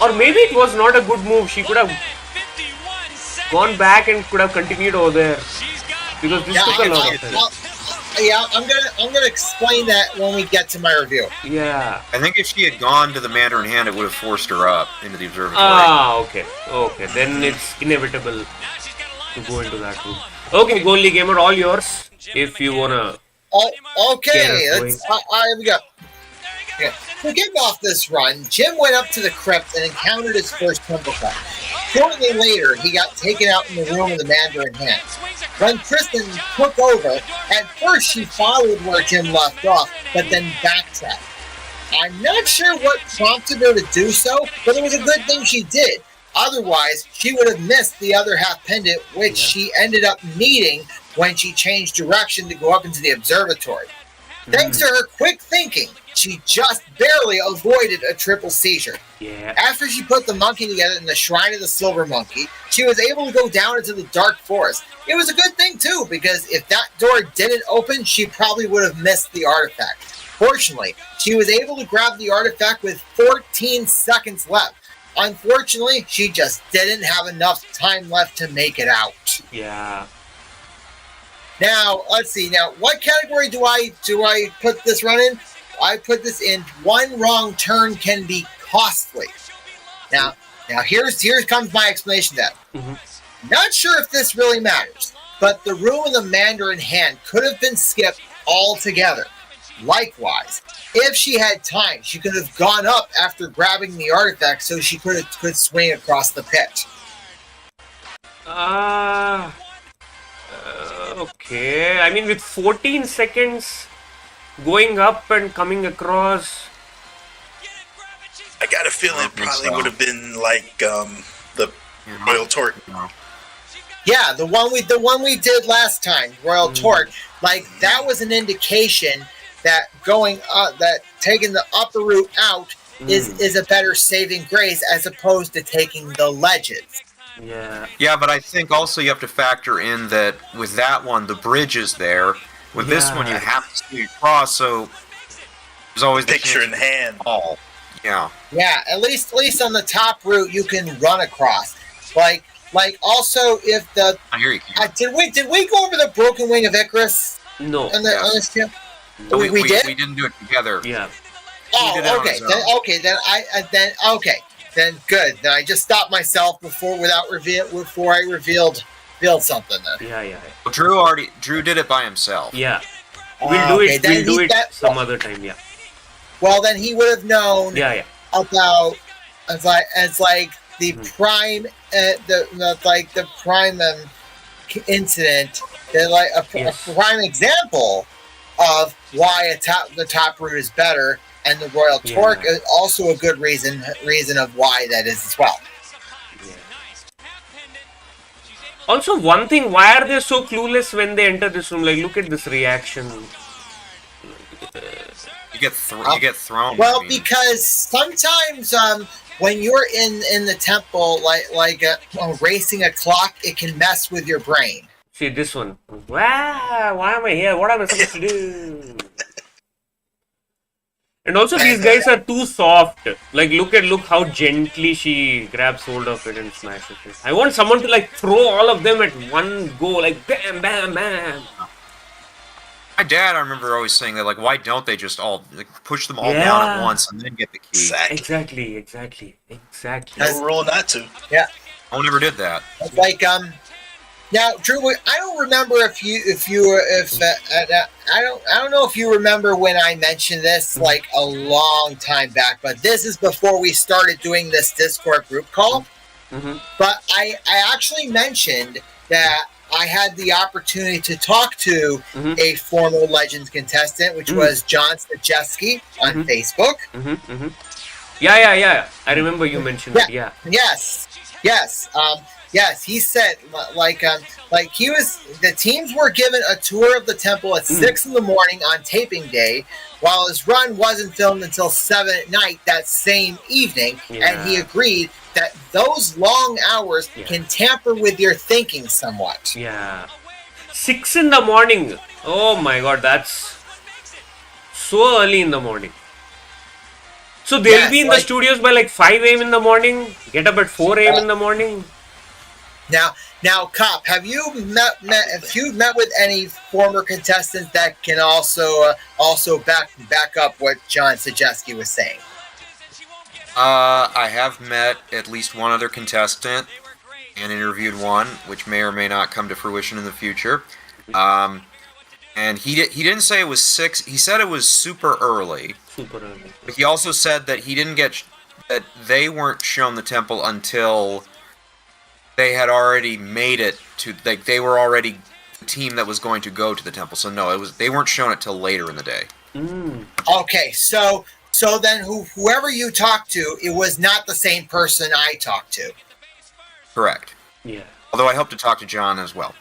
S1: Or maybe it was not a good move. She could have gone back and could have continued over there. Because this took a lot of time.
S2: I'm gonna explain that when we get to my review.
S1: Yeah.
S3: I think if she had gone to the Mandarin Hand, it would have forced her up into the observatory.
S1: Ah, okay. Okay, then it's inevitable to go into that room. Okay, Goalie Gamer, all yours. If you wanna.
S2: Okay, here we go. Okay. So getting off this run, Jim went up to the crypt and encountered his first temple cut. Shortly later, he got taken out in the room of the Mandarin Hand. When Kristen took over, at first she followed where Jim left off, but then backtracked. I'm not sure what prompted her to do so, but it was a good thing she did. Otherwise, she would have missed the other half pendant, which she ended up needing when she changed direction to go up into the observatory. Thanks to her quick thinking, she just barely avoided a triple seizure.
S1: Yeah.
S2: After she put the monkey together in the Shrine of the Silver Monkey, she was able to go down into the dark forest. It was a good thing too, because if that door didn't open, she probably would have missed the artifact. Fortunately, she was able to grab the artifact with 14 seconds left. Unfortunately, she just didn't have enough time left to make it out.
S1: Yeah.
S2: Now, let's see. Now, what category do I put this run in? I put this in one wrong turn can be costly. Now here comes my explanation to that. Not sure if this really matters, but the room of the Mandarin Hand could have been skipped altogether. Likewise, if she had time, she could have gone up after grabbing the artifact so she could swing across the pit.
S1: Okay. I mean, with 14 seconds going up and coming across.
S4: I got a feeling it probably would have been like the Royal Torque.
S2: Yeah, the one we did last time, Royal Torque. Like that was an indication that going up, that taking the upper route out is a better saving grace as opposed to taking the ledges.
S1: Yeah.
S3: Yeah, but I think also you have to factor in that with that one, the bridge is there. With this one, you have to see across, so there's always the
S4: picture in hand.
S3: All. Yeah.
S2: Yeah, at least on the top route you can run across. Like also if the
S3: I hear you.
S2: did we go over the broken wing of Icarus?
S1: No.
S2: On this too?
S3: No,
S2: we did.
S3: We didn't do it together.
S1: Yeah.
S2: Oh, okay. Then good. Then I just stopped myself before I revealed something. Then.
S1: Yeah.
S3: Well, Drew did it by himself.
S1: Yeah. We'll do it some other time. Yeah.
S2: Well, then he would have known.
S1: Yeah.
S2: About as like the prime, the prime incident. They're like a prime example of why the top route is better. And the Royal Torque is also a good reason of why that is as well.
S1: Yeah. Also, one thing, why are they so clueless when they enter this room? Like, look at this reaction.
S3: You get thrown.
S2: Well, because sometimes when you're in the temple, like racing a clock, it can mess with your brain.
S1: See this one. Wow, why am I here? What am I supposed to do? And also these guys are too soft. Like look how gently she grabs hold of it and smashes it. I want someone to like throw all of them at one go, like bam, bam, bam.
S3: My dad, I remember always saying that, like, why don't they just all push them all down at once and then get the key?
S1: Exactly.
S4: No rule not to.
S2: Yeah.
S3: I never did that.
S2: Like now, Drew, I don't remember if I don't know if you remember when I mentioned this like a long time back, but this is before we started doing this Discord group call.
S1: Mm-hmm.
S2: But I actually mentioned that I had the opportunity to talk to a former Legends contestant, which was John Stajeski on Facebook.
S1: Yeah. I remember you mentioned it. Yeah.
S2: Yes. Yes. He said like he was. The teams were given a tour of the temple at 6 a.m. on taping day, while his run wasn't filmed until 7 p.m. that same evening, and he agreed that those long hours can tamper with your thinking somewhat.
S1: Yeah. 6 a.m. Oh my god, that's so early in the morning. So they'll be in the studios by like 5 a.m. in the morning, get up at 4 a.m. in the morning.
S2: Now, Cop, have you met with any former contestants that can also back up what John Sajeski was saying?
S3: I have met at least one other contestant and interviewed one, which may or may not come to fruition in the future. And he didn't say it was 6. He said it was super early. But he also said that he didn't get that they weren't shown the temple until they had already made it to, like, they were already the team that was going to go to the temple. So no, they weren't shown it till later in the day.
S2: Okay, so then whoever you talked to, it was not the same person I talked to.
S3: Correct.
S1: Yeah.
S3: Although I hope to talk to John as well.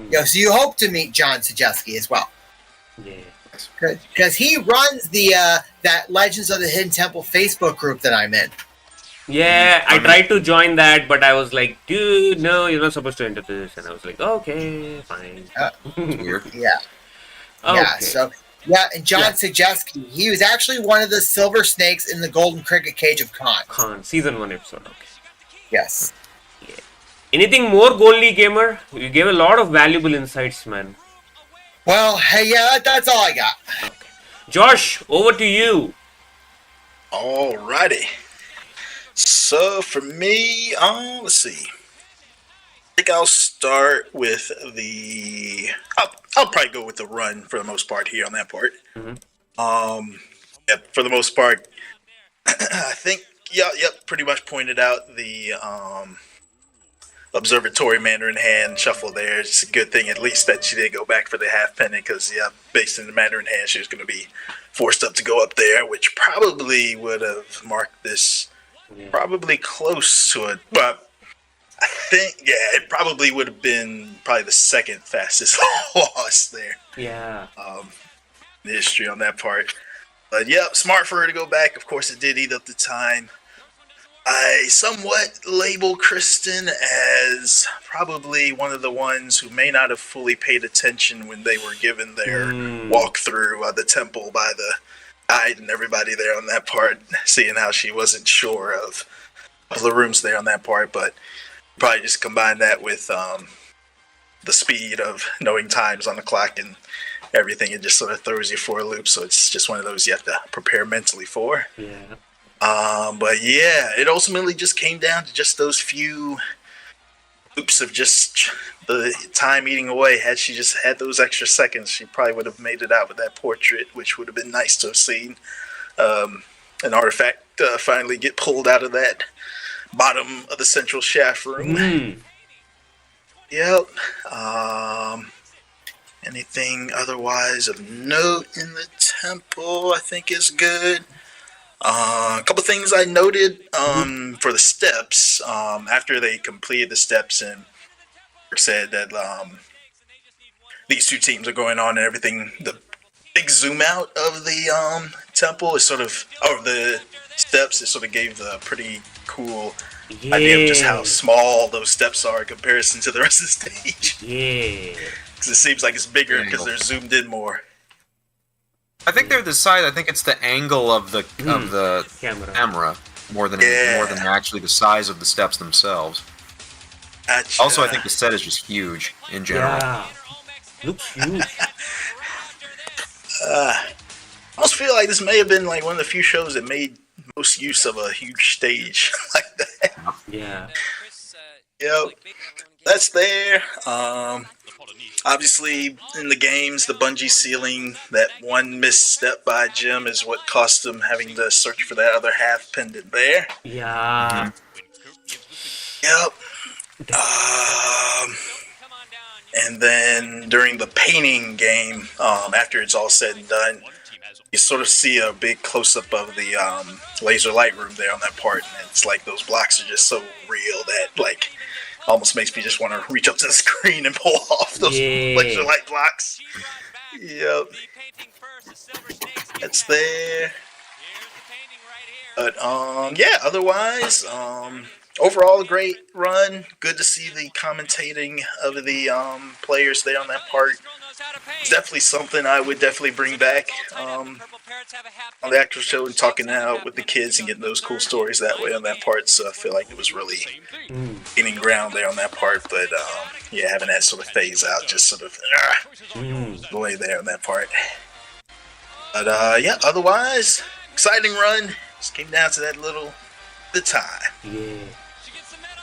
S2: Yeah, so you hope to meet John Sajeski as well.
S1: Yeah.
S2: Because he runs the that Legends of the Hidden Temple Facebook group that I'm in.
S1: Yeah, I tried to join that, but I was like, dude, no, you're not supposed to enter this. And I was like, okay, fine.
S3: Weird.
S2: Yeah.
S1: Okay.
S2: Yeah, so... Yeah, and John Sajeski, he was actually one of the silver snakes in the Golden Cricket Cage of Khan.
S1: Season 1 episode, okay.
S2: Yes.
S1: Yeah. Anything more, Goldie Gamer? You gave a lot of valuable insights, man.
S2: Well, hey, yeah, that's all I got.
S1: Okay. Josh, over to you.
S4: Alrighty. So for me, let's see. I think I'll start with the. I'll probably go with the run for the most part here on that part. Yeah, for the most part, I think. Pretty much pointed out the observatory Mandarin hand shuffle there. It's a good thing at least that she did go back for the half penny because based on the Mandarin hand, she was going to be forced up to go up there, which probably would have marked this probably close to it, but. I think, it probably would have been the second fastest loss there.
S1: Yeah.
S4: In history on that part. But smart for her to go back. Of course, it did eat up the time. I somewhat label Kristen as probably one of the ones who may not have fully paid attention when they were given their walkthrough of the temple by the guide and everybody there on that part, seeing how she wasn't sure of the rooms there on that part, but probably just combine that with the speed of knowing times on the clock and everything. It just sort of throws you for a loop. So it's just one of those you have to prepare mentally for.
S1: Yeah.
S4: But it ultimately just came down to just those few loops of just the time eating away. Had she just had those extra seconds, she probably would have made it out with that portrait, which would have been nice to have seen. An artifact finally get pulled out of that bottom of the central shaft room. Yep. Anything otherwise of note in the temple, I think is good. A couple things I noted for the steps. After they completed the steps and said that these two teams are going on and everything, the big zoom out of the temple is sort of, the steps, it sort of gave the pretty cool idea of just how small those steps are in comparison to the rest of the stage.
S1: Yeah.
S4: Because it seems like it's bigger because they're zoomed in more.
S3: I think they're the size. I think it's the angle of the camera more than actually the size of the steps themselves. Also, I think the set is just huge in general.
S1: Yeah. Looks huge.
S4: I almost feel like this may have been like one of the few shows that made most use of a huge stage like that.
S1: Yeah.
S4: Yep, that's there. Obviously, in the games, the bungee ceiling, that one misstep by Jim is what cost him having to search for that other half pendant there.
S1: Yeah.
S4: Yep. And then during the painting game, after it's all said and done, you sort of see a big close-up of the laser light room there on that part, and it's like those blocks are just so real that like almost makes me just want to reach up to the screen and pull off those laser light blocks. Yep, that's there. But yeah, otherwise, overall a great run. Good to see the commentating of the players there on that part. It's definitely something I would definitely bring back on the actual show, and talking out with the kids and getting those cool stories that way on that part. So I feel like it was really gaining ground there on that part. But yeah, having that sort of phase out just sort of the way there on that part. But yeah, otherwise, exciting run. Just came down to that little the time.
S1: Yeah.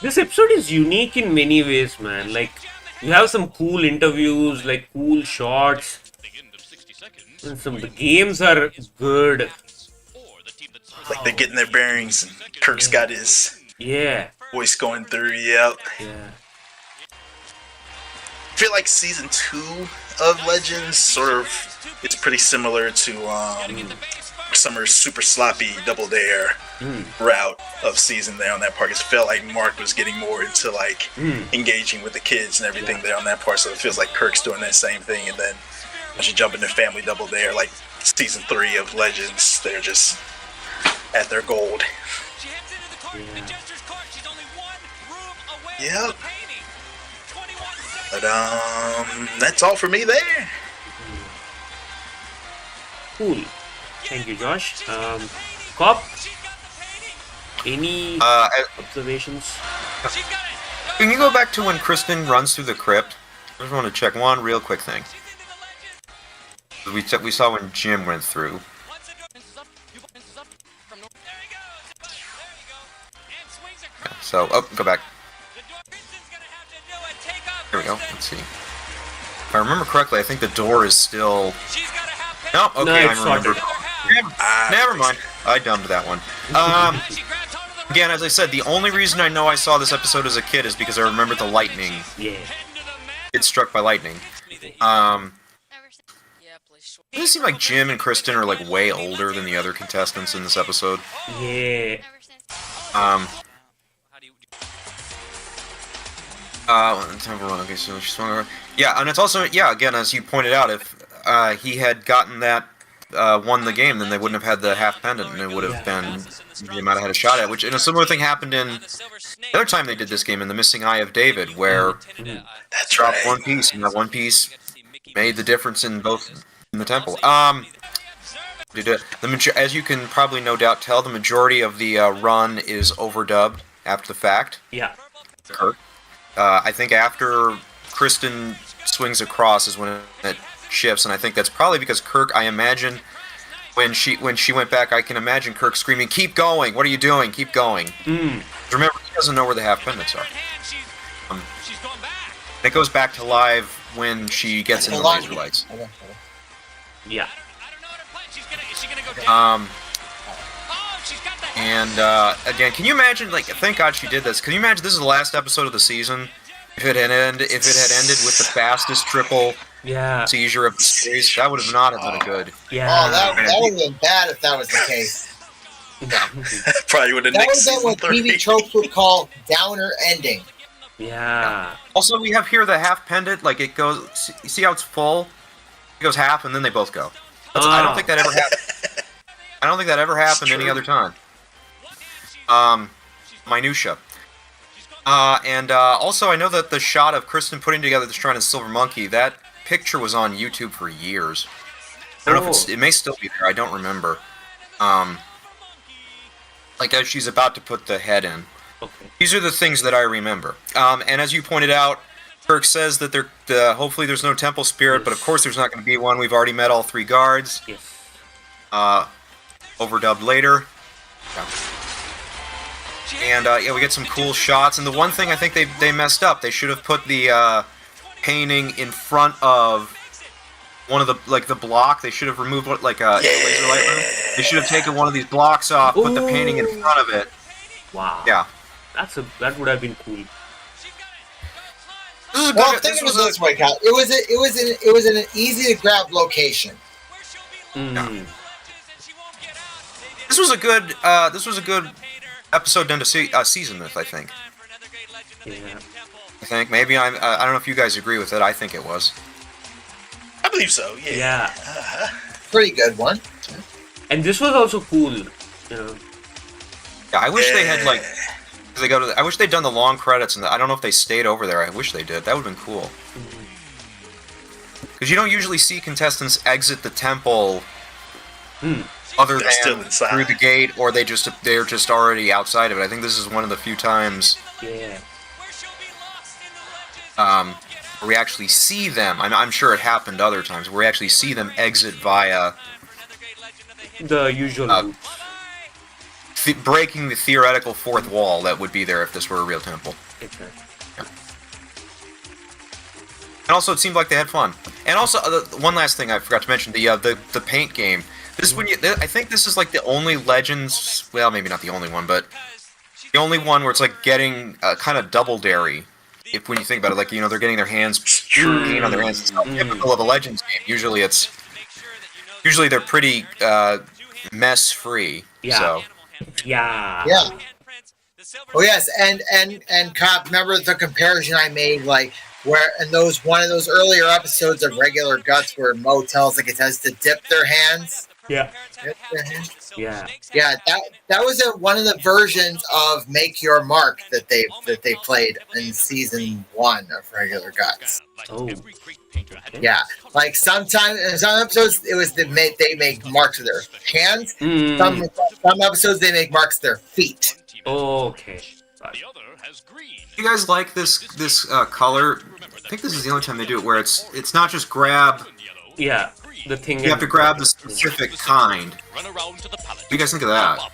S1: This episode is unique in many ways, man. Like, you have some cool interviews, like cool shots. And the games are good.
S4: Like they're getting their bearings, and Kirk's got his voice going through. Yep.
S1: Yeah.
S4: I feel like season 2 of Legends sort of is pretty similar to Summer's super sloppy Double Dare route of season there on that part. It felt like Mark was getting more into like engaging with the kids and everything there on that part. So it feels like Kirk's doing that same thing. And then as you jump into Family Double Dare, like season 3 of Legends, they're just at their gold. Yep. But that's all for me there.
S1: Cool. Thank you, Josh. Cop, any observations?
S3: Can you go back to when Kristen runs through the crypt? I just want to check one real quick thing. We saw when Jim went through. Yeah, so, go back. There we go. Let's see. If I remember correctly, I think the door is still... No, okay,
S1: No,
S3: I remember. Never mind. I dumbed that one. Again, as I said, the only reason I know I saw this episode as a kid is because I remember the lightning.
S1: Yeah.
S3: Get struck by lightning. Does it seem like Jim and Kristen are like way older than the other contestants in this episode?
S1: Yeah.
S3: Okay, so she swung around. Yeah, and it's also, yeah, again, as you pointed out, if he had gotten that, won the game, then they wouldn't have had the half pendant, and it would have been, they might have had a shot at, which, and a similar thing happened in the other time they did this game, in the Missing Eye of David, where
S4: that's
S3: dropped
S4: right.
S3: one piece, and that one piece made the difference in both, in the temple. As you can probably no doubt tell, the majority of the run is overdubbed after the fact.
S1: Yeah.
S3: Kirk. I think after Kristen swings across is when it shifts, and I think that's probably because Kirk, I imagine, when she went back, I can imagine Kirk screaming, "Keep going! What are you doing? Keep going!" Remember, he doesn't know where the half pendants are. It goes back to live when she gets in the laser lights.
S1: Yeah.
S3: And again, can you imagine? Like, thank God she did this. Can you imagine this is the last episode of the season? If it had ended with the fastest triple seizure of the series, that would have not have been a good.
S1: Yeah.
S2: Oh, that would have been bad if that was the case.
S4: Probably would have.
S2: That would have been what TV tropes would call downer ending.
S1: Yeah.
S3: Also, we have here the half pendant. Like, it goes. You see how it's full? It goes half, and then they both go. I don't think that ever happened. I don't think that ever happened any other time. Minutia. And also, I know that the shot of Kristen putting together the Shrine of the Silver Monkey, that picture was on YouTube for years. I don't know if it may still be there. I don't remember. Like as she's about to put the head in.
S1: Okay.
S3: These are the things that I remember. And as you pointed out, Kirk says that hopefully there's no temple spirit, but of course there's not going to be one. We've already met all 3 guards.
S1: Yes.
S3: Overdubbed later. Yeah. And yeah, we get some cool shots. And the one thing I think they messed up, they should have put the painting in front of one of the the block. They should have removed laser light room. They should have taken one of these blocks off, put the painting in front of it.
S1: Wow.
S3: Yeah.
S1: That would have been cool.
S2: Well, think of it this way, Cal. It was an easy to grab location.
S3: Yeah. This was a good episode done to season with, I think.
S1: Yeah.
S3: I think maybe I don't know if you guys agree with it. I think it was.
S4: I believe so. Yeah.
S1: Yeah.
S2: Pretty good one.
S1: And this was also cool. You know.
S3: Yeah, I wish they had I wish they'd done the long credits, and I don't know if they stayed over there. I wish they did. That would have been cool. Because you don't usually see contestants exit the temple other
S4: They're still
S3: than
S4: inside.
S3: through the gate, or they're just already outside of it. I think this is one of the few times
S1: Yeah.
S3: where we actually see them. I'm sure it happened other times where we actually see them exit via
S1: The usual route.
S3: breaking the theoretical fourth wall that would be there if this were a real temple.
S1: Exactly.
S3: And also, it seemed like they had fun. And also, one last thing I forgot to mention: the paint game. This I think this is like the only Legends. Well, maybe not the only one, but the only one where it's like getting kind of double dairy. When you think about it, like they're getting their hands paint on their hands. It's not typical of a Legends game. Usually they're pretty mess free.
S1: Yeah.
S3: So.
S1: Yeah.
S2: Yeah. Oh yes, and Cop, remember the comparison I made, like where in one of those earlier episodes of Regular Guts where Mo tells the contestants to dip their hands.
S1: Yeah.
S2: Dip their hands.
S1: Yeah.
S2: Yeah, that was one of the versions of Make Your Mark that they played in season 1 of Regular Guts.
S1: Oh.
S2: Yeah, like sometimes in some episodes it was they make marks with their hands. Some episodes they make marks with their feet.
S1: Okay.
S3: You guys like this color? I think this is the only time they do it where it's not just grab.
S1: Yeah. The thing.
S3: You have to grab the specific kind. What do you guys think of that?
S4: I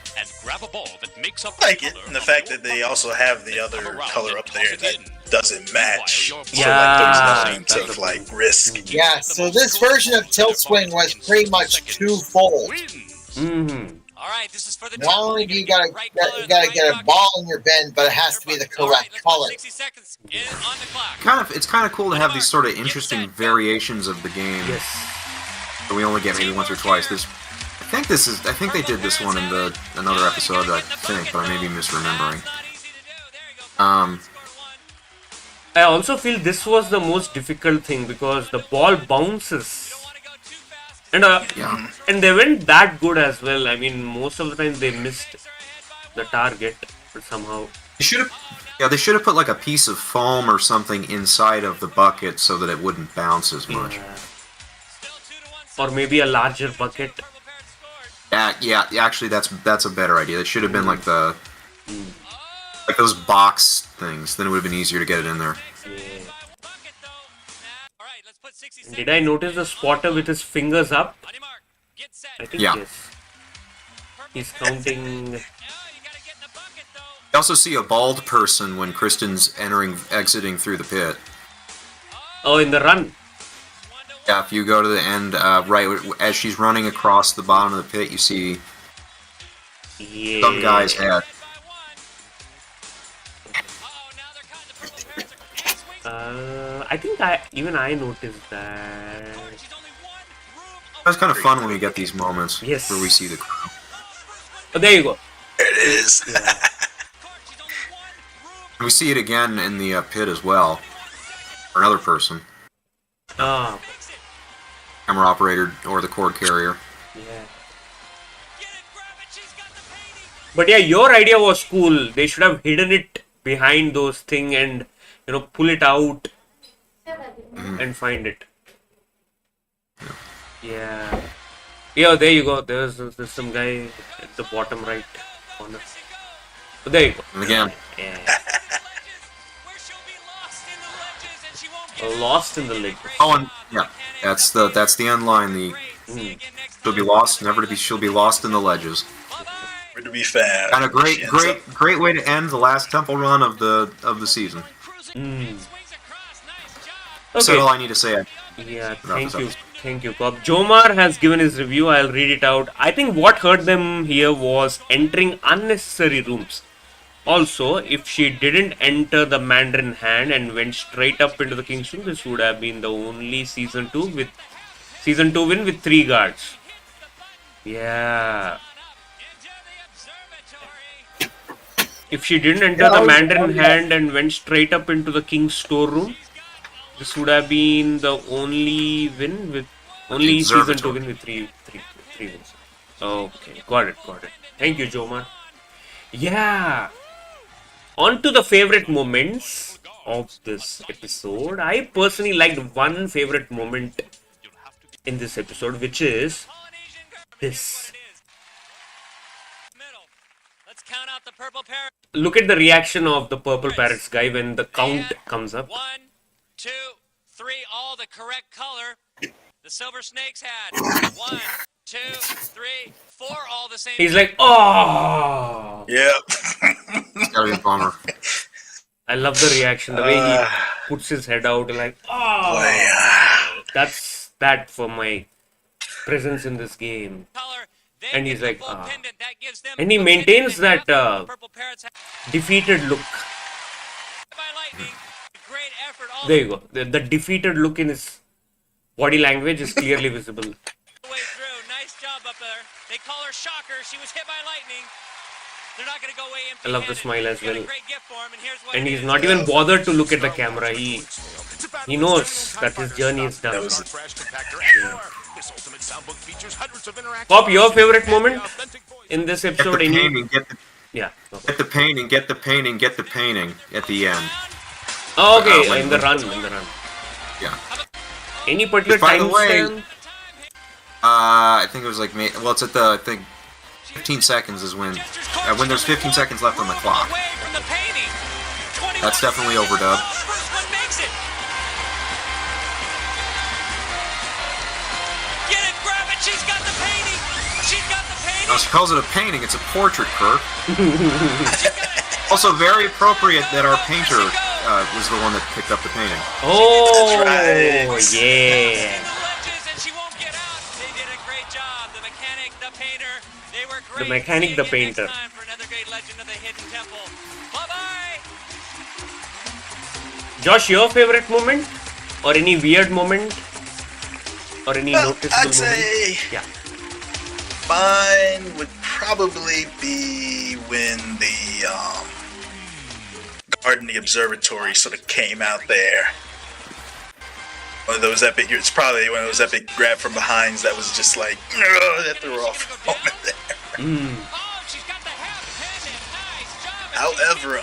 S4: like it, and the fact that they also have the other color up there that doesn't match.
S1: Yeah,
S4: so there's nothing to risk.
S2: Yeah, so this version of Tilt Swing was pretty much twofold.
S1: Mm-hmm.
S7: All right, this is for the
S2: Not only do you gotta get a ball in your bin, but it has to be the correct color.
S7: 60 seconds on the clock.
S3: It's kind of cool to have these sort of interesting variations of the game.
S1: Yes.
S3: That we only get maybe once or twice. I think they did this one in another episode. I think, but I may be misremembering.
S1: I also feel this was the most difficult thing because the ball bounces. And and they weren't that good as well. I mean, most of the time they missed the target, but somehow.
S3: They should have put like a piece of foam or something inside of the bucket so that it wouldn't bounce as much.
S1: Yeah. Or maybe a larger bucket.
S3: Yeah. Actually, that's a better idea. It should have been like like those box things. Then it would have been easier to get it in there.
S1: Yeah. Did I notice the spotter with his fingers up? I think yes. He's counting.
S3: You also see a bald person when Kristen's exiting through the pit.
S1: Oh, in the run.
S3: Yeah, if you go to the end, right as she's running across the bottom of the pit, you see some guy's head.
S1: I think I noticed that.
S3: That's kind of fun when we get these moments
S1: Yes.
S3: where we see the crew.
S1: Oh, there you go.
S4: There it is.
S1: Yeah.
S3: We see it again in the pit as well. For another person.
S1: Ah,
S3: Camera operator or the cord carrier.
S1: yeah. But yeah, your idea was cool. They should have hidden it behind those thing and pull it out and find it. Yeah. Yeah, there you go. There's some guy at the bottom right corner. Oh, there you go.
S3: And again.
S1: Yeah. Lost in the Ledges.
S3: Oh, and yeah, that's the end line. She'll be lost, never to be. She'll be lost in the ledges.
S4: Where to be found.
S3: And a great way to end the last temple run of the season.
S1: Okay.
S3: That's all I need to say.
S1: Yeah, thank you, Cobb. Jomar has given his review. I'll read it out. I think what hurt them here was entering unnecessary rooms. Also, if she didn't enter the Mandarin hand and went straight up into the King's Room, this would have been the only season 2 win with 3 guards. Yeah. If she didn't enter the Mandarin hand and went straight up into the King's storeroom, this would have been the only season 2 win with 3 wins. Okay, got it. Thank you, Jomar. Yeah. On to the favorite moments of this episode. I personally liked one favorite moment in this episode, which is this. Look at the reaction of the Purple Parrots guy when the count comes up.
S7: 1, 2, 3, all the correct color. The Silver Snakes had 1, 2, 3, 4, all the same.
S1: He's like, oh.
S4: Yeah.
S3: It's gotta be a bummer.
S1: I love the reaction, the way he puts his head out, like, oh. That's that for my presence in this game. And he's like, ah. And he maintains that defeated look. There you go. The defeated look in his body language is clearly visible.
S7: Nice job up there. They call her Shocker. She was hit by lightning. They're not going to go away empty.
S1: I love the smile as well. And he's not even bothered to look at the camera. He knows that his journey is done. Pop, your favorite moment in this episode?
S3: Get the painting, get the painting at the end.
S1: Oh, okay, in the run.
S3: Yeah.
S1: Any particular time stamp?
S3: I think it was like, well, it's at the, I think, 15 seconds is when there's 15 seconds left on the clock. That's definitely overdubbed. Now she calls it a painting, it's a portrait, Kirk. Also very appropriate that our painter was the one that picked up the painting.
S1: Oh, right. Yeah. The mechanic, the painter. Josh, your favorite moment? Or any weird moment? Or any noticeable
S4: I'd say
S1: moment? Yeah.
S4: Mine would probably be when the guard in the observatory sort of came out there. One of those epic, it's probably one of those epic grab from behinds that was just like, that threw off a moment there. However,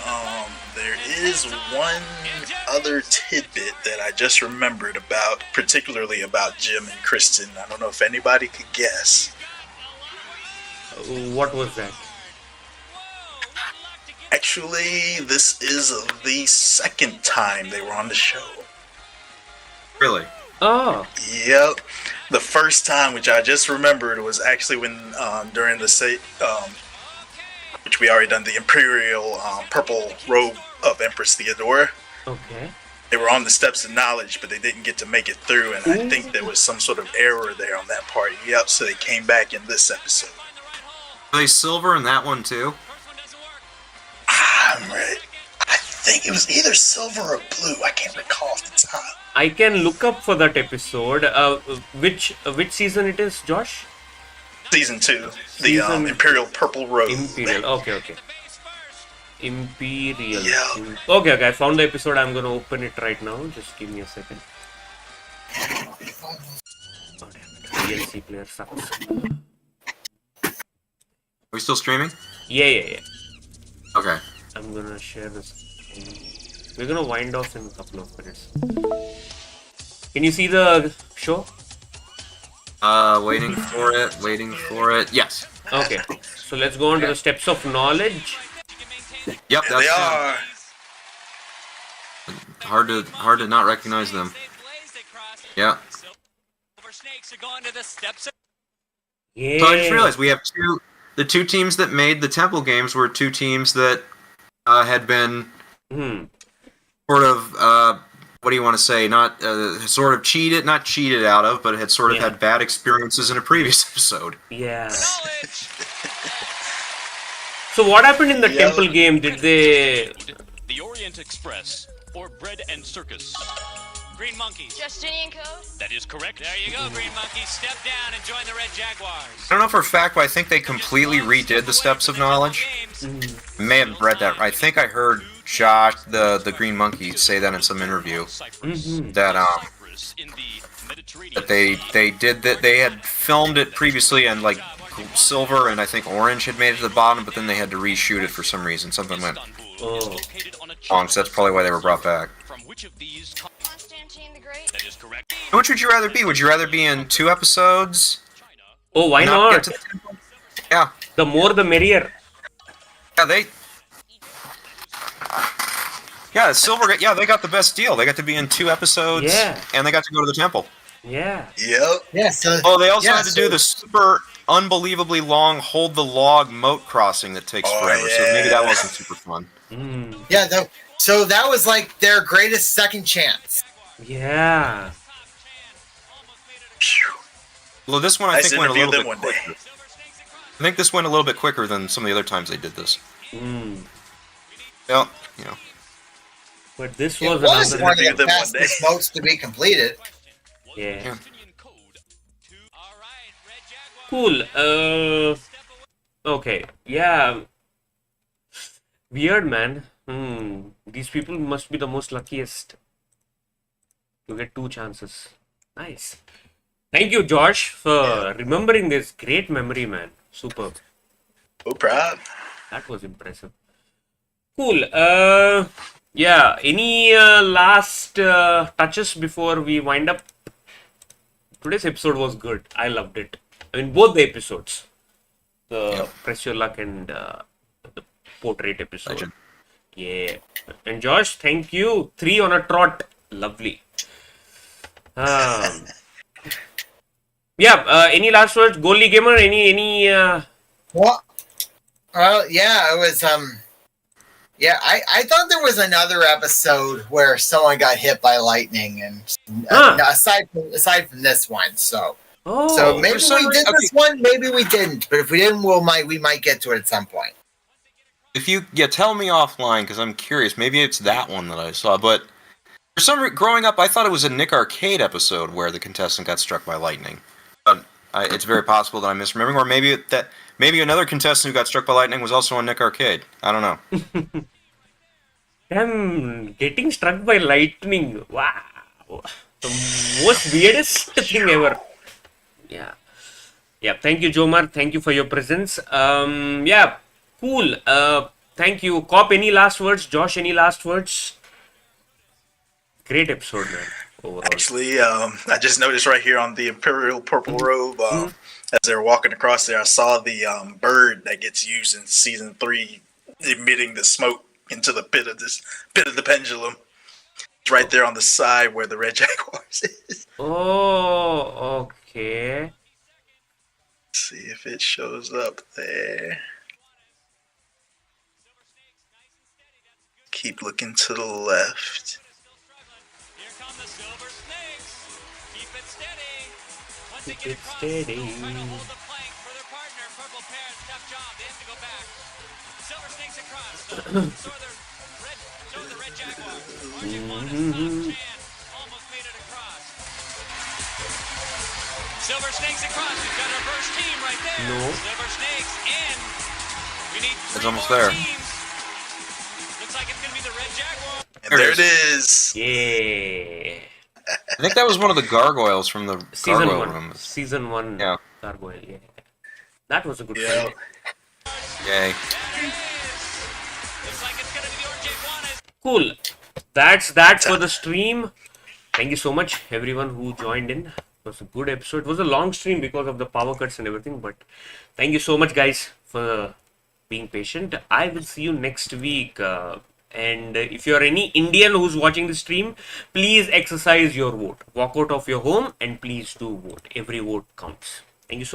S4: there is one other tidbit that I just remembered about, particularly about Jim and Kristen. I don't know if anybody could guess.
S1: What was that?
S4: Actually, this is the second time they were on the show.
S3: Really?
S1: Oh.
S4: Yep. The first time, which I just remembered, was actually when during the which we already done, the Imperial Purple Robe of Empress Theodora.
S1: Okay.
S4: They were on the Steps of Knowledge, but they didn't get to make it through, and I think there was some sort of error there on that part. Yep. So they came back in this episode.
S3: Are they silver in that one too?
S4: I think it was either silver or blue. I can't recall off the top.
S1: I can look up for that episode. Which season it is, Josh?
S4: Season 2. The Imperial Purple Robe.
S1: Imperial. Okay. Imperial.
S4: Yeah.
S1: Okay. I found the episode. I'm gonna open it right now. Just give me a second. Oh, damn it. DLC player sucks.
S3: Are we still streaming?
S1: Yeah.
S3: Okay.
S1: I'm gonna share this. We're gonna wind off in a couple of minutes. Can you see the show?
S3: Waiting for it. Yes.
S1: Okay. So let's go on to the Steps of Knowledge.
S3: Yep,
S4: There they are.
S3: hard to not recognize them. Yeah.
S1: Yeah.
S3: So I just realized we have the two teams that made the Temple games were two teams that had been sort of what do you want to say? Not sort of not cheated out of, but had sort of had bad experiences in a previous episode.
S1: Yeah. So what happened in the Temple game? Did they?
S6: The Orient Express or Bread and Circus.
S7: Green Monkeys.
S5: Justinian Code?
S6: That is correct.
S7: There you go, Green Monkeys. Step down and join the Red Jaguars.
S3: I don't know for a fact, but I think they completely redid the Steps of Knowledge. I may have read that. I think I heard Josh, the Green Monkey, say that in some interview. That they did that. They had filmed it previously, and like Silver and I think Orange had made it to the bottom, but then they had to reshoot it for some reason. Something went wrong, so that's probably why they were brought back.
S5: Constantine the Great?
S6: That is correct.
S3: Which would you rather be? Would you rather be in 2 episodes?
S1: Oh, why not?
S3: Yeah.
S1: The more the merrier.
S3: Yeah, Silver. Yeah, they got the best deal. They got to be in 2 episodes.
S1: Yeah.
S3: And they got to go to the temple.
S1: Yeah.
S2: Yep. Yeah. So.
S3: Oh, they also had to do the super unbelievably long hold the log moat crossing that takes forever. So maybe that wasn't super fun.
S2: Yeah. So that was like their greatest second chance.
S1: Yeah.
S3: Well, this one I think went a little bit quicker. I think this went a little bit quicker than some of the other times they did this. Yeah, you know.
S1: But this
S2: It
S1: was
S2: was
S1: another
S2: one of the fastest moats to be completed.
S1: Yeah. Cool. Okay. Yeah. Weird, man. These people must be the most luckiest to get 2 chances. Nice. Thank you, Josh, for remembering this. Great memory, man. Superb.
S4: No problem.
S1: That was impressive. Cool. Yeah. Any last touches before we wind up? Today's episode was good. I loved it. I mean, both the episodes. The Press Your Luck and the Portrait episode.
S3: Legend.
S1: Yeah. And Josh, thank you. 3 on a trot. Lovely. Yeah. Any last words, Goalie Gamer? Any?
S2: Well, yeah, it was. Yeah, I thought there was another episode where someone got hit by lightning, and aside from this one, so maybe we did this one, maybe we didn't. But if we didn't, we might get to it at some point.
S3: If you tell me offline because I'm curious. Maybe it's that one that I saw, but for some reason, growing up, I thought it was a Nick Arcade episode where the contestant got struck by lightning. But it's very possible that I'm misremembering, or maybe another contestant who got struck by lightning was also on Nick Arcade. I don't know.
S1: Getting struck by lightning. Wow. The most weirdest thing ever. Yeah. Yeah. Thank you, Jomar. Thank you for your presence. Yeah. Cool. Thank you. Cop, any last words? Josh, any last words? Great episode, man. Overall.
S4: Actually, I just noticed right here on the Imperial Purple Robe, as they're walking across there, I saw the bird that gets used in season 3, emitting the smoke into the pit of the pendulum. It's right there on the side where the Red Jaguars is.
S1: Oh, okay.
S4: Let's see if it shows up there. Keep looking to the left.
S1: Keep it steady.
S7: Silver Snakes across. We've got our first team right there.
S1: No.
S7: Silver Snakes in. We need 3
S3: It's almost
S7: more
S3: there.
S7: teams. Looks like it's going to be the Red Jaguar.
S4: And there it is.
S1: Yeah.
S3: I think that was one of the gargoyles from the
S1: Season
S3: gargoyle
S1: 1.
S3: room.
S1: Season 1
S3: Yeah.
S1: Gargoyle. Yeah. That was a good
S4: Yeah.
S1: fight.
S3: Yay.
S7: Looks like it's going to be the Orange Iguanas.
S1: Cool. That's that for the stream. Thank you so much, everyone who joined in. It was a good episode. It was a long stream because of the power cuts and everything, but thank you so much, guys, for being patient. I will see you next week. And if you're any Indian who's watching the stream, please exercise your vote. Walk out of your home and please do vote. Every vote counts. Thank you so much.